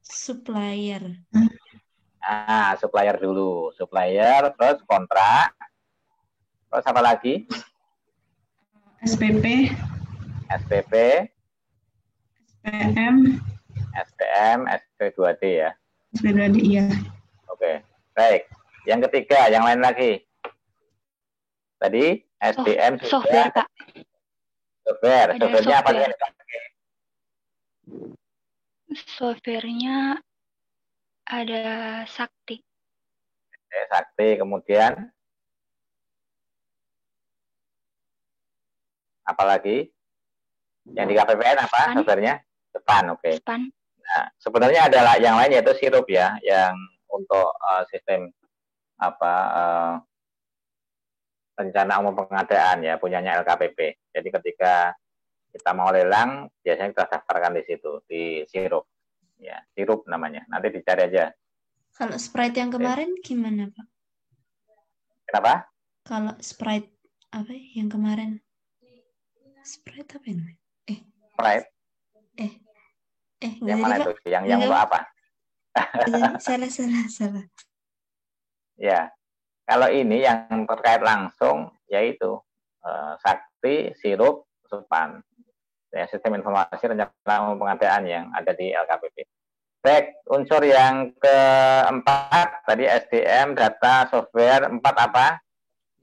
Supplier. Ah, supplier dulu. Supplier, terus kontrak. Terus apa lagi? SPP, SPP, SPM, SPM, SP2D ya. SP2D, iya. Oke, baik. Yang ketiga, yang lain lagi. Tadi SDM Software, Pak. Software. Ada Softwarenya apa software. saja? Softwarenya ada Sakti. Sakti, kemudian apalagi? Yang di KPPN apa? Span. Softwarenya? Span, oke. Span. Nah, sebenarnya ada yang lain yaitu Sirup ya, yang untuk sistem apa rencana umum pengadaan ya, punyanya LKPP. Jadi ketika kita mau lelang, biasanya kita daftarkan di situ, di Sirup. Ya, Sirup namanya. Nanti dicari aja. Kalau Sprite yang kemarin gimana, Pak? Kenapa? Kalau Sprite apa ya, yang kemarin? Sprite apa ini? Sprite. Nggak Yang mana jadi, itu? Pak. Yang Nggak, untuk apa? Salah. Ya, kalau ini yang terkait langsung yaitu Sakti, Sirup, Span. Ya, sistem informasi rencana umum pengadaan yang ada di LKPP. Baik, unsur yang keempat tadi SDM, data, software. 4 apa?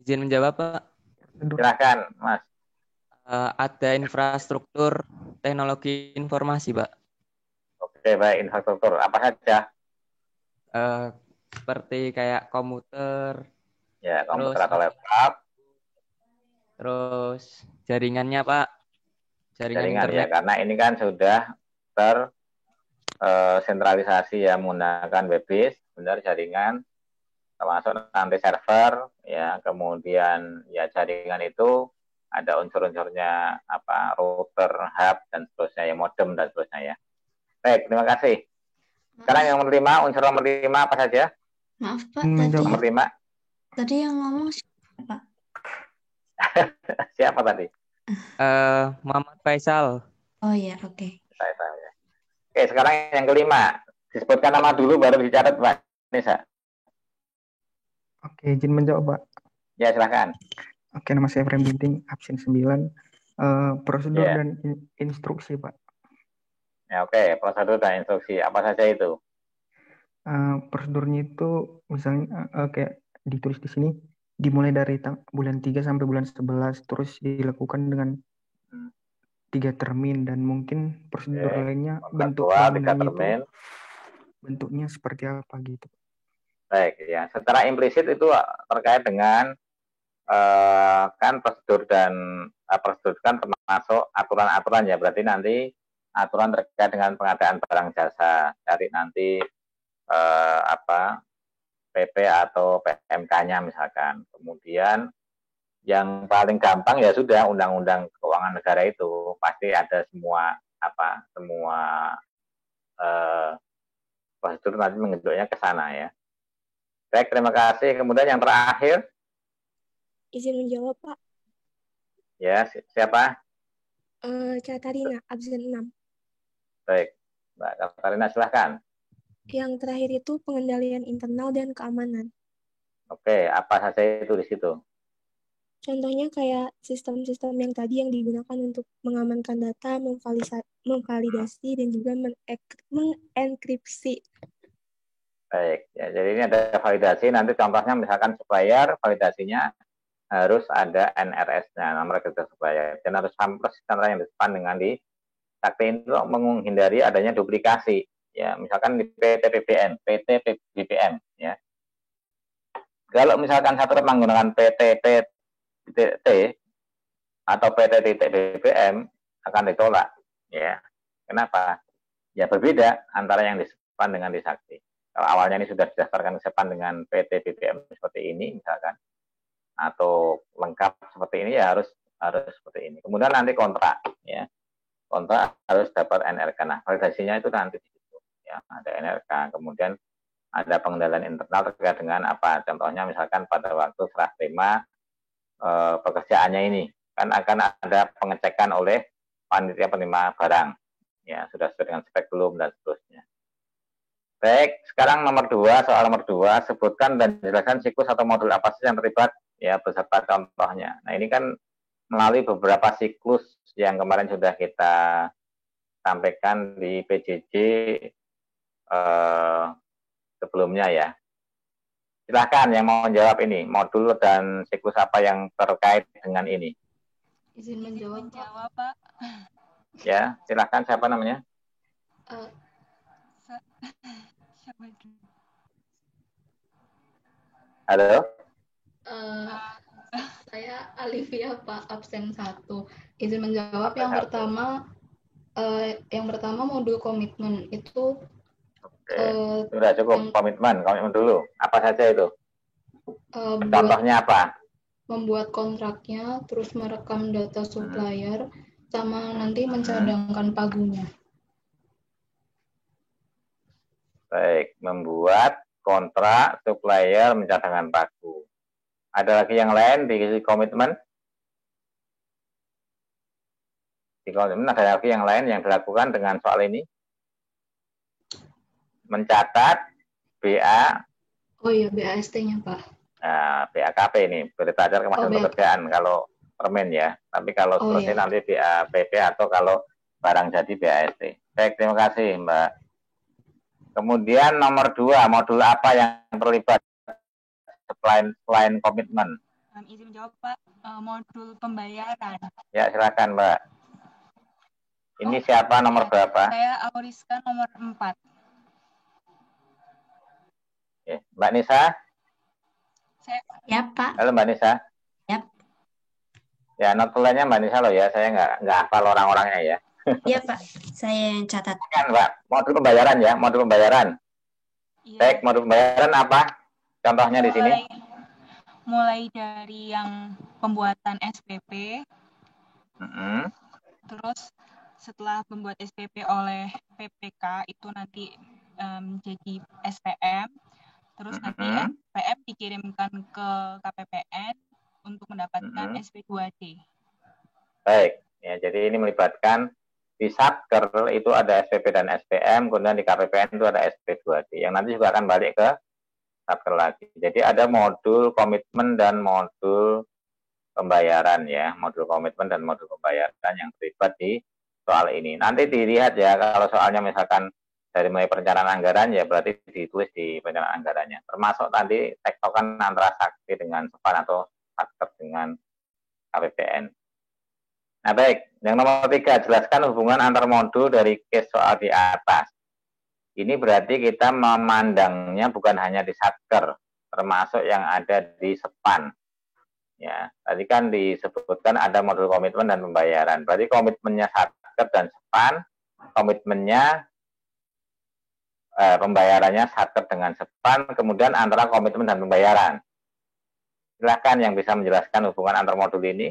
Izin menjawab, Pak. Silakan, Mas. Ada infrastruktur teknologi informasi, Pak. Oke, baik, infrastruktur. Apa saja? Seperti kayak komputer, Ya, komputer terus atau laptop. Terus jaringannya, Pak. Jaringan Jaringan ya, internet. karena ini kan sudah tersentralisasi ya, menggunakan web-based, benar, jaringan, termasuk nanti server, ya, kemudian ya jaringan itu ada unsur-unsurnya apa, router, hub, dan seterusnya, ya, modem, dan seterusnya ya. Baik, terima kasih. Sekarang yang nomor 5, unsur nomor 5 apa saja? Maaf, Pak, tadi Nomor 5. tadi yang ngomong siapa, Pak? Siapa tadi? Muhammad Faisal. Oh ya, oke. Saya tahu ya. Oke, sekarang yang kelima. Disebutkan nama dulu baru dicatat, Pak Nisa. Oke, izin menjawab, Pak. Ya, silakan. Oke, nama saya Frame Binting, absen 9. Prosedur Ya. dan instruksi, Pak. Ya, oke, prosedur dan instruksi. Apa saja itu? Prosedurnya itu misalnya kayak ditulis di sini, dimulai dari bulan 3 sampai bulan 11, terus dilakukan dengan 3 termin, dan mungkin prosedur lainnya bentuk bangunannya itu bentuknya seperti apa gitu. Baik, ya. Secara implisit itu terkait dengan kan prosedur kan termasuk aturan-aturan ya. Berarti nanti aturan terkait dengan pengadaan barang jasa, dari nanti PP atau PMK-nya misalkan. Kemudian yang paling gampang ya sudah Undang-Undang Keuangan Negara itu pasti ada semua prosedur nanti mengeduknya ke sana ya. Baik, terima kasih. Kemudian yang terakhir. Izin menjawab, Pak. Ya, siapa? Katarina, absen 6. Baik, Mbak Katarina silahkan. Yang terakhir itu pengendalian internal dan keamanan. Oke, apa saja itu di situ? Contohnya kayak sistem-sistem yang tadi yang digunakan untuk mengamankan data, memvalidasi, dan juga mengenkripsi. Baik, ya, jadi ini ada validasi. Nanti contohnya misalkan supplier, validasinya harus ada NRS-nya, nomor registrasi supplier. Dan harus sama persis yang disepan dengan di Sakti itu menghindari adanya duplikasi. Ya, misalkan di PT BPM, ya. Kalau misalkan satu menggunakan PT atau PT BPM akan ditolak, ya. Kenapa? Ya berbeda antara yang disepan dengan di Sakti. Kalau awalnya ini sudah didaftarkan sepan dengan PT BPM seperti ini misalkan, atau lengkap seperti ini, ya harus seperti ini. Kemudian nanti kontrak, ya. kontrak harus dapat NRK. Nah, validasinya itu nanti di situ. Ya, ada NRK, kemudian ada pengendalian internal terkait dengan apa? Contohnya misalkan pada waktu serah terima pekerjaannya ini kan akan ada pengecekan oleh panitia penerima barang. Ya, sudah sesuai dengan spek belum dan seterusnya. Baik, sekarang soal nomor 2, sebutkan dan jelaskan siklus atau modul apa saja yang terlibat ya beserta contohnya. Nah, ini kan melalui beberapa siklus yang kemarin sudah kita sampaikan di PJJ sebelumnya ya. Silahkan yang mau menjawab ini, modul dan siklus apa yang terkait dengan ini. Izin menjawab, Pak. Ya, silahkan siapa namanya? Siapa itu? Halo? Saya Alivia Pak, absen 1. Izin menjawab yang pertama modul komitmen itu. Sudah cukup komitmen dulu. Apa saja itu? Contohnya apa? Membuat kontraknya, terus merekam data supplier, sama nanti mencadangkan pagunya. Baik, membuat kontrak, supplier, mencadangkan pagu. Ada lagi yang lain di komitmen? Di komitmen ada lagi yang lain yang dilakukan dengan soal ini? Mencatat BA. Oh iya, BAST-nya, Pak. Nah, BAKP ini, berita acara kemasan pekerjaan kalau permen ya. Tapi kalau seterusnya nanti BAPP atau kalau barang jadi BAST. Baik, terima kasih Mbak. Kemudian nomor 2, modul apa yang terlibat selain komitmen? Izin menjawab Pak, modul pembayaran. Ya, silakan Mbak. Ini siapa nomor berapa? Saya Auriska nomor 4. Oke. Mbak Nisa? Ya Pak. Halo Mbak Nisa? Yap. Ya, notulennya Mbak Nisa loh ya, saya nggak hafal orang-orangnya ya. Iya Pak, saya yang catat. Kan Mbak, modul pembayaran ya, modul pembayaran. Iya. Baik, modul pembayaran apa? Contohnya di sini. Mulai dari yang pembuatan SPP, terus setelah membuat SPP oleh PPK itu nanti jadi SPM, terus nanti SPM dikirimkan ke KPPN untuk mendapatkan SP2D. Baik, ya jadi ini melibatkan di Satker itu ada SPP dan SPM, kemudian di KPPN itu ada SP2D, yang nanti juga akan balik ke Satker lagi. Jadi ada modul komitmen dan modul pembayaran ya, modul komitmen dan modul pembayaran yang terlibat di soal ini. Nanti dilihat ya, kalau soalnya misalkan dari mulai perencanaan anggaran ya berarti ditulis di perencanaan anggarannya. Termasuk nanti tektokan antara Sakti dengan SPAN atau Satker dengan KPPN. Nah baik, yang nomor 3, jelaskan hubungan antar modul dari case soal di atas. Ini berarti kita memandangnya bukan hanya di Satker, termasuk yang ada di SPAN. Ya, tadi kan disebutkan ada modul komitmen dan pembayaran. Berarti komitmennya Satker dan SPAN, komitmennya pembayarannya Satker dengan SPAN, kemudian antara komitmen dan pembayaran. Silakan yang bisa menjelaskan hubungan antar modul ini.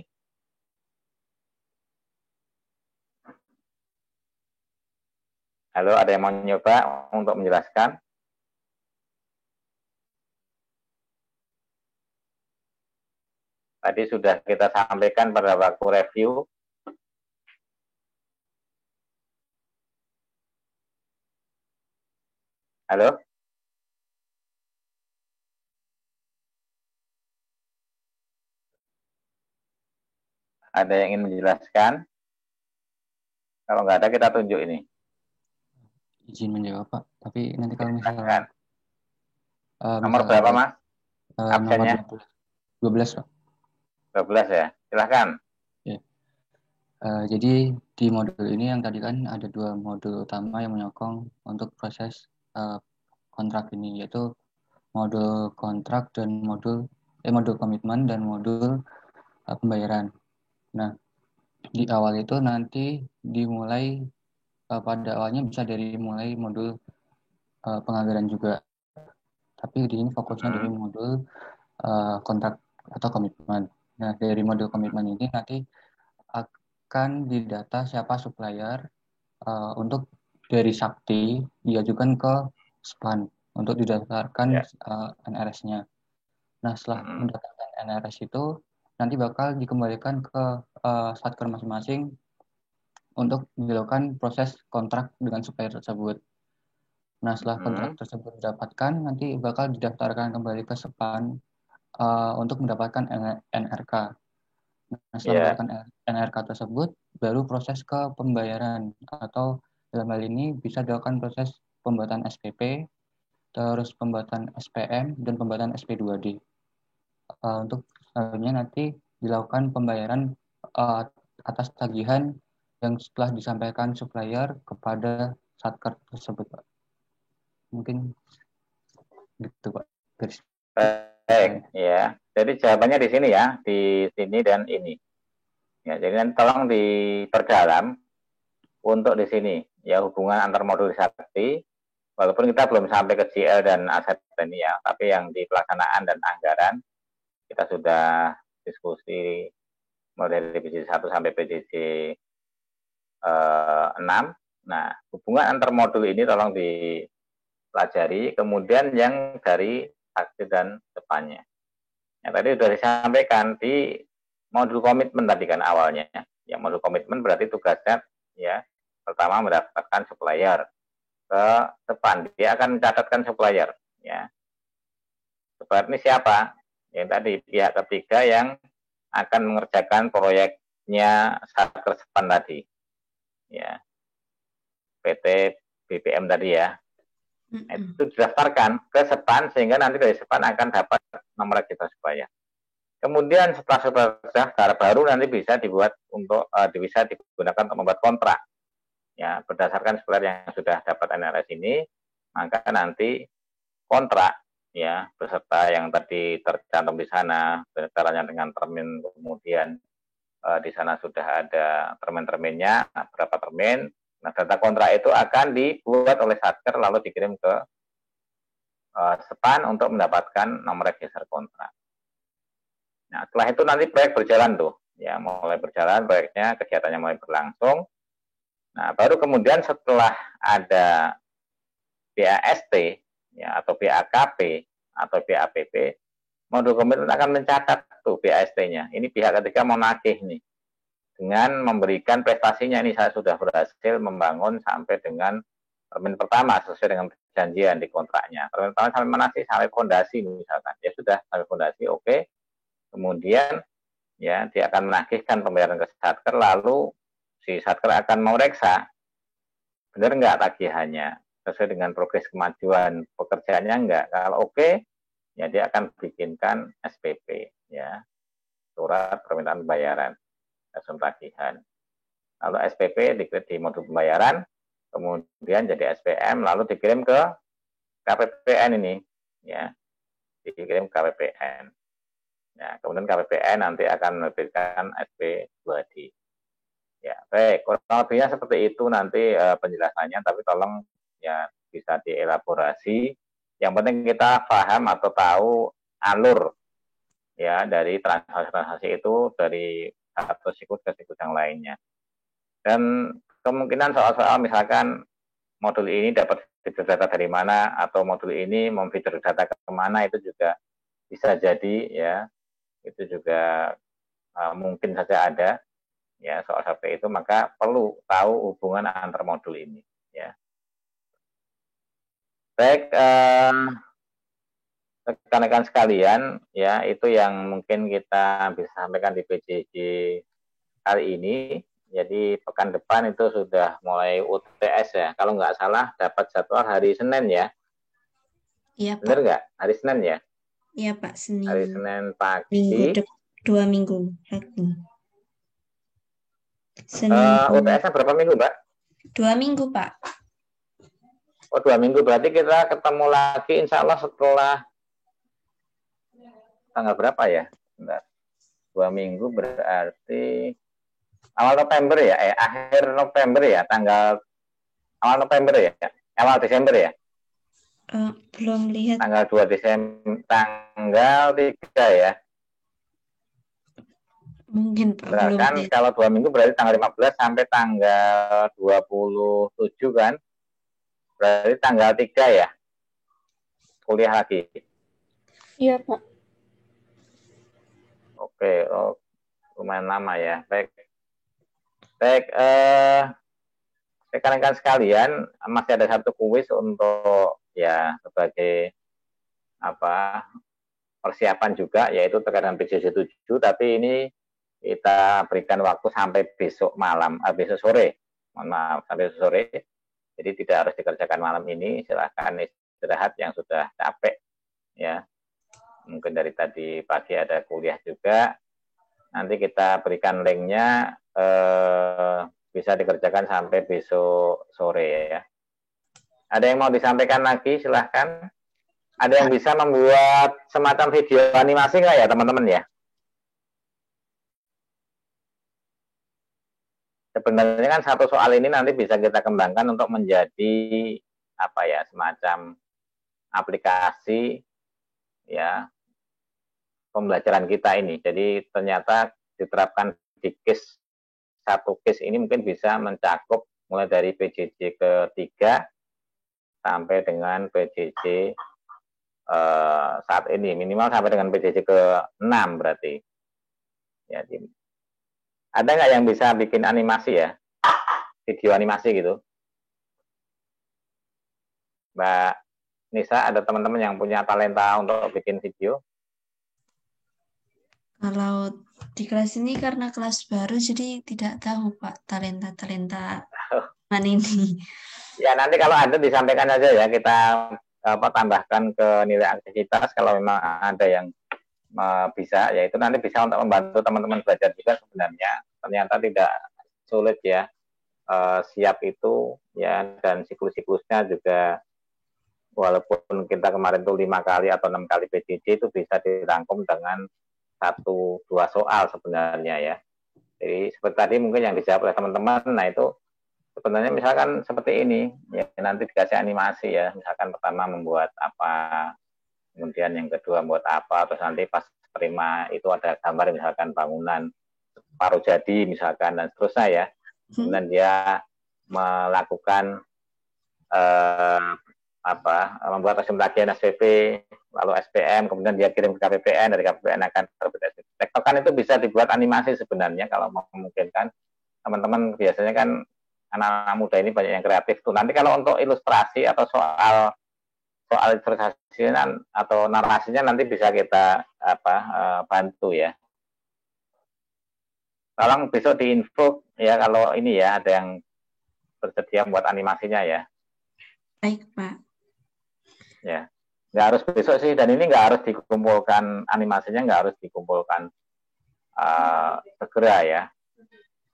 Halo, ada yang mau nyoba untuk menjelaskan? Tadi sudah kita sampaikan pada waktu review. Halo? Ada yang ingin menjelaskan? Kalau nggak ada, kita tunjuk ini. Izin menjawab Pak, tapi nanti kalau misalkan nomor berapa Mas? Absennya? Nomor 12 Pak. 12 ya, silahkan. Ya. Jadi di modul ini yang tadi kan ada 2 modul utama yang menyokong untuk proses kontrak ini, yaitu modul kontrak dan modul komitmen dan modul pembayaran. Nah, di awal itu nanti dimulai pada awalnya bisa dari mulai modul penganggaran juga. Tapi di ini fokusnya dari modul kontrak atau komitmen. Nah, dari modul komitmen ini nanti didaftarkan di data siapa supplier untuk dari Sakti diajukan ke SPAN untuk didaftarkan NRS-nya. Nah, setelah mendapatkan NRS itu nanti bakal dikembalikan ke Satker masing-masing untuk dilakukan proses kontrak dengan supplier tersebut. Nah, setelah kontrak tersebut didapatkan, nanti bakal didaftarkan kembali ke SPAN untuk mendapatkan NRK. Nah, setelah mendapatkan NRK tersebut, baru proses ke pembayaran atau dalam hal ini bisa dilakukan proses pembuatan SPP, terus pembuatan SPM, dan pembuatan SP2D. Untuk selanjutnya nanti dilakukan pembayaran atas tagihan yang setelah disampaikan supplier kepada Satker tersebut, Pak. Mungkin gitu, Pak. Baik, ya. Jadi jawabannya di sini ya, di sini dan ini. Ya, jadi nanti tolong diperdalam untuk di sini ya hubungan antar modul Sakti. Walaupun kita belum sampai ke GL dan aset ini ya, tapi yang di pelaksanaan dan anggaran kita sudah diskusi mulai dari PJJ 1 sampai PJJ 6. Nah, hubungan antar modul ini tolong dipelajari. Kemudian yang dari Sakti dan depannya. Ya, tadi sudah disampaikan di modul komitmen tadi kan awalnya. Ya, modul komitmen berarti tugasnya ya pertama mendapatkan supplier. Ke depan dia akan mencatatkan supplier. Ya, supplier ini siapa? Yang tadi pihak ketiga yang akan mengerjakan proyeknya Satker SPAN tadi. Ya, PT BPM tadi ya. Nah, itu didaftarkan ke SPAN sehingga nanti dari SPAN akan dapat nomor register supplier. Kemudian setelah supplier terdaftar baru nanti bisa dibuat untuk bisa digunakan untuk membuat kontrak. Ya, berdasarkan supplier yang sudah dapat NRS ini, maka nanti kontrak ya beserta yang tadi tercantum di sana, caranya dengan termin, kemudian di sana sudah ada termin-terminnya, berapa termin. Nah, data kontrak itu akan dibuat oleh Satker lalu dikirim ke SPAN untuk mendapatkan nomor register kontrak. Nah, setelah itu nanti proyek berjalan tuh, ya mulai berjalan proyeknya, kegiatannya mulai berlangsung. Nah, baru kemudian setelah ada BAST ya atau BAKP atau BAPP, modul komitmen akan mencatat tuh BAST-nya. Ini pihak ketiga mau nagih nih. Dengan memberikan prestasinya ini saya sudah berhasil membangun sampai dengan termin pertama sesuai dengan perjanjian di kontraknya. Termin pertama sampai mana sih? Sampai fondasi misalkan. Ya sudah sampai fondasi, oke. Kemudian ya dia akan menagihkan pembayaran ke Satker, lalu si Satker akan memeriksa benar nggak tagihannya sesuai dengan progres kemajuan pekerjaannya enggak. Kalau oke, ya dia akan bikinkan SPP ya, surat permintaan pembayaran. Tagihan. Lalu SPP dikirim di modul pembayaran, kemudian jadi SPM, lalu dikirim ke KPPN ini, ya, dikirim ke KPPN. Ya, kemudian KPPN nanti akan menerbitkan SP2D. Ya, baik, kurang lebihnya seperti itu nanti penjelasannya, tapi tolong ya bisa dielaborasi. Yang penting kita paham atau tahu alur ya dari transaksi itu dari satu siklus ke siklus yang lainnya. Dan kemungkinan soal-soal misalkan modul ini dapat feeder data dari mana atau modul ini memfeeder data ke mana itu juga bisa jadi ya, itu juga mungkin saja ada ya soal seperti itu, maka perlu tahu hubungan antar modul ini ya. Baik, rekan-rekan sekalian, ya itu yang mungkin kita bisa sampaikan di PJJ kali ini. Jadi pekan depan itu sudah mulai UTS ya. Kalau nggak salah dapat jadwal hari Senin ya. Iya Pak. Benar nggak? Hari Senin ya? Iya Pak, Senin. Hari Senin pagi. 2 minggu lagi. Senin. UTS-nya berapa minggu Mbak? 2 minggu Pak. Oh 2 minggu, berarti kita ketemu lagi insya Allah setelah tanggal berapa ya? Bentar. 2 minggu berarti awal November ya? Akhir November ya? Tanggal awal November ya? Awal Desember ya? Belum lihat. Tanggal 2 Desember, tanggal 3 ya? Mungkin Pak belum Misalkan tes. kalau 2 minggu berarti tanggal 15 sampai tanggal 27 kan? Berarti tanggal 3 ya? Kuliah lagi. Iya, Pak. Oke, oh, lumayan lama ya. Baik, rekan-rekan sekalian, masih ada satu kuis untuk ya sebagai apa persiapan juga, yaitu terkait dengan PJJ 7, tapi ini kita berikan waktu sampai besok malam, besok sore, mohon maaf, sampai besok sore. Jadi tidak harus dikerjakan malam ini, silahkan istirahat yang sudah capek, ya. Mungkin dari tadi pagi ada kuliah juga. Nanti kita berikan linknya, bisa dikerjakan sampai besok sore ya. Ada yang mau disampaikan lagi, silahkan. Ada yang bisa membuat semacam video animasi nggak ya teman-teman ya? Sebenarnya kan satu soal ini nanti bisa kita kembangkan untuk menjadi apa ya, semacam aplikasi ya pembelajaran kita ini. Jadi ternyata diterapkan di satu case ini mungkin bisa mencakup mulai dari PJJ ke-3 sampai dengan PJJ saat ini, minimal sampai dengan PJJ ke-6 berarti. Ya, ada nggak yang bisa bikin animasi ya? Video animasi gitu? Mbak Nisa, ada teman-teman yang punya talenta untuk bikin video? Kalau di kelas ini karena kelas baru jadi tidak tahu Pak talenta-talenta mana ini. Ya nanti kalau ada disampaikan aja ya, kita tambahkan ke nilai aktivitas kalau memang ada yang bisa, yaitu nanti bisa untuk membantu teman-teman belajar juga sebenarnya. Ternyata tidak sulit ya, siap itu ya, dan siklus-siklusnya juga walaupun kita kemarin tuh 5 kali atau 6 kali PJJ itu bisa dirangkum dengan 1-2 soal sebenarnya ya. Jadi seperti tadi mungkin yang dijawab oleh teman-teman, nah itu sebenarnya misalkan seperti ini ya, nanti dikasih animasi ya, misalkan pertama membuat apa, kemudian yang kedua membuat apa, terus nanti pas terima itu ada gambar misalkan bangunan paruh jadi misalkan, dan seterusnya ya. Kemudian dia melakukan membuat resume tagihan SPP, lalu SPM, kemudian dia kirim ke KPPN, dari KPPN akan terbit SPP. Tektokan itu bisa dibuat animasi sebenarnya kalau memungkinkan. Teman-teman biasanya kan anak-anak muda ini banyak yang kreatif tuh. Nanti kalau untuk ilustrasi atau soal ilustrasinya atau narasinya nanti bisa kita bantu ya. Tolong besok diinfo ya kalau ini ya ada yang bersedia buat animasinya ya. Baik Pak. Ya, nggak harus besok sih, dan ini nggak harus dikumpulkan animasinya, nggak harus dikumpulkan segera ya.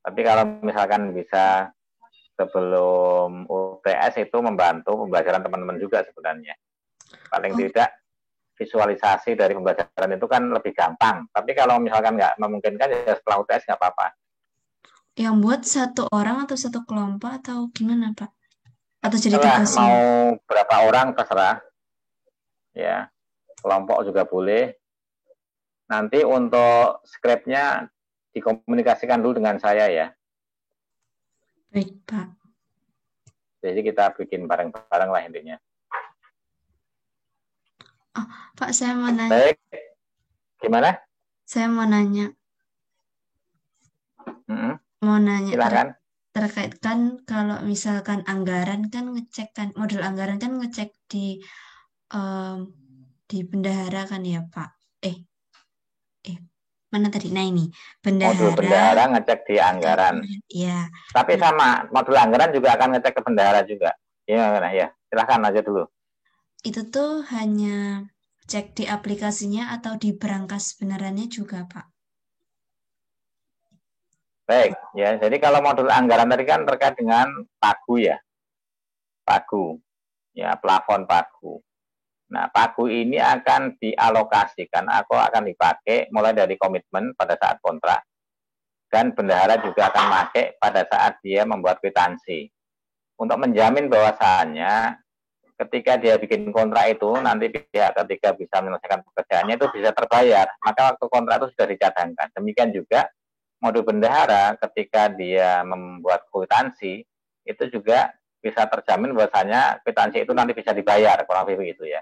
Tapi kalau misalkan bisa sebelum UTS itu membantu pembelajaran teman-teman juga sebenarnya. Paling tidak visualisasi dari pembelajaran itu kan lebih gampang. Tapi kalau misalkan nggak memungkinkan ya setelah UTS nggak apa-apa. Yang buat satu orang atau satu kelompok atau gimana Pak? Atau jadi Setelah tugas mau berapa orang terserah. Ya, kelompok juga boleh. Nanti untuk skripnya dikomunikasikan dulu dengan saya ya. Baik Pak. Jadi kita bikin bareng-bareng lah intinya. Oh, Pak saya mau nanya. Baik. Gimana? Saya mau nanya. Mau nanya. Silakan. Terkait kan kalau misalkan anggaran kan ngecek kan, modul anggaran kan ngecek di bendahara kan ya Pak. Mana tadi? Nah ini modul bendahara ngecek di anggaran. Iya. Tapi sama modul anggaran juga akan ngecek ke bendahara juga. Ya, silahkan aja dulu. Itu tuh hanya cek di aplikasinya atau di berangkas benerannya juga Pak? Baik, ya. Jadi kalau modul anggaran tadi kan terkait dengan pagu ya, pagu, ya plafon pagu. Nah, pagu ini akan dialokasikan atau akan dipakai mulai dari komitmen pada saat kontrak, dan bendahara juga akan pakai pada saat dia membuat kwitansi. Untuk menjamin bahwasannya ketika dia bikin kontrak itu, nanti pihak ketiga bisa menyelesaikan pekerjaannya itu bisa terbayar, maka waktu kontrak itu sudah dicadangkan. Demikian juga modul bendahara ketika dia membuat kwitansi itu juga bisa terjamin bahwasanya kwitansi itu nanti bisa dibayar, kurang lebih begitu ya.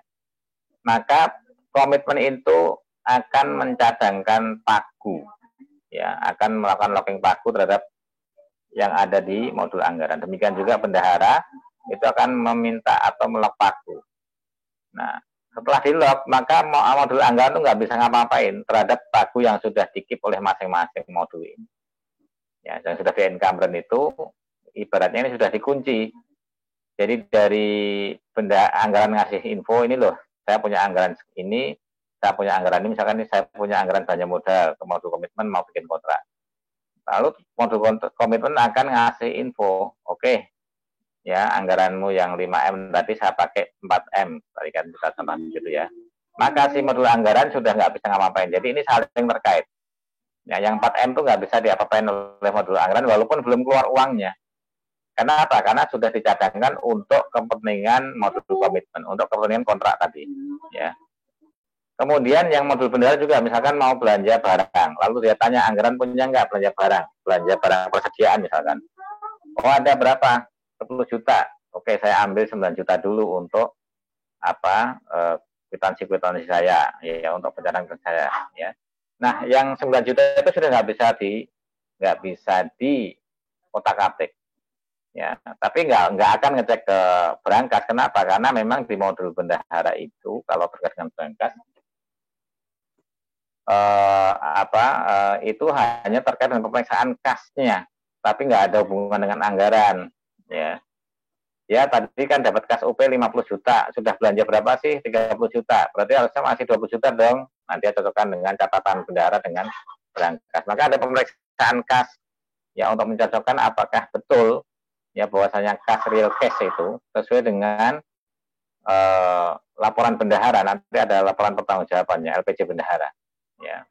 Maka komitmen itu akan mencadangkan pagu, ya, akan melakukan locking pagu terhadap yang ada di modul anggaran. Demikian juga bendahara itu akan meminta atau melok pagu. Nah, setelah di-lock, maka modul anggaran itu nggak bisa ngapa-ngapain terhadap pagu yang sudah di-keep oleh masing-masing modul ini. Ya, yang sudah di-encumbrance itu, ibaratnya ini sudah dikunci. Jadi dari anggaran ngasih info, ini loh, saya punya anggaran ini, saya punya anggaran ini, misalkan ini saya punya anggaran belanja modal, ke modul komitmen mau bikin kontrak. Lalu modul komitmen akan ngasih info, oke, ya anggaranmu yang 5M tadi saya pakai 4M, tadi kan kita sama gitu ya. Maka si modul anggaran sudah nggak bisa ngapain. Jadi ini saling terkait. Ya, yang 4M itu nggak bisa diapa-apain oleh modul anggaran walaupun belum keluar uangnya. Karena apa? Karena sudah dicadangkan untuk kepentingan modul komitmen, untuk kepentingan kontrak tadi. Ya. Kemudian yang modul bendahara juga misalkan mau belanja barang, lalu dia tanya anggaran punya nggak belanja barang persediaan misalkan. Oh ada berapa? 10 juta. Oke, saya ambil 9 juta dulu untuk apa? Kwitansi saya, ya untuk pencatatan saya. Ya. Nah, yang 9 juta itu sudah nggak bisa di otak-atik. Ya, tapi nggak akan ngecek ke berangkas. Kenapa? Karena memang di modul bendahara itu kalau terkait dengan berangkas itu hanya terkait dengan pemeriksaan kasnya, tapi nggak ada hubungan dengan anggaran. Ya tadi kan dapat kas UP 50 juta, sudah belanja berapa sih? 30 juta, berarti harusnya masih 20 juta dong. Nanti cocokkan dengan catatan bendahara dengan berangkas. Maka ada pemeriksaan kas ya untuk mencocokkan apakah betul ya bahwasanya kas real cash itu sesuai dengan laporan bendahara. Nanti ada laporan pertanggungjawabannya LPJ bendahara. Ya,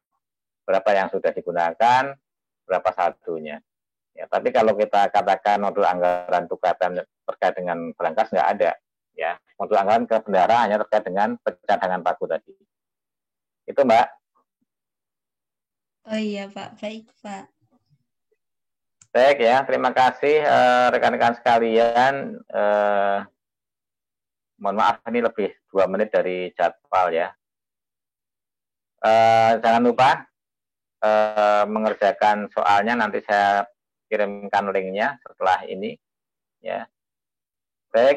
berapa yang sudah digunakan, berapa saldonya. Ya, tapi kalau kita katakan modul anggaran itu terkait dengan berangkas nggak ada. Ya, modul anggaran ke bendahara hanya terkait dengan pencadangan pagu tadi. Itu Mbak. Oh iya Pak, baik Pak. Baik ya, terima kasih rekan-rekan sekalian. Mohon maaf ini lebih 2 menit dari jadwal ya. Jangan lupa mengerjakan soalnya, nanti saya kirimkan linknya setelah ini ya. Baik.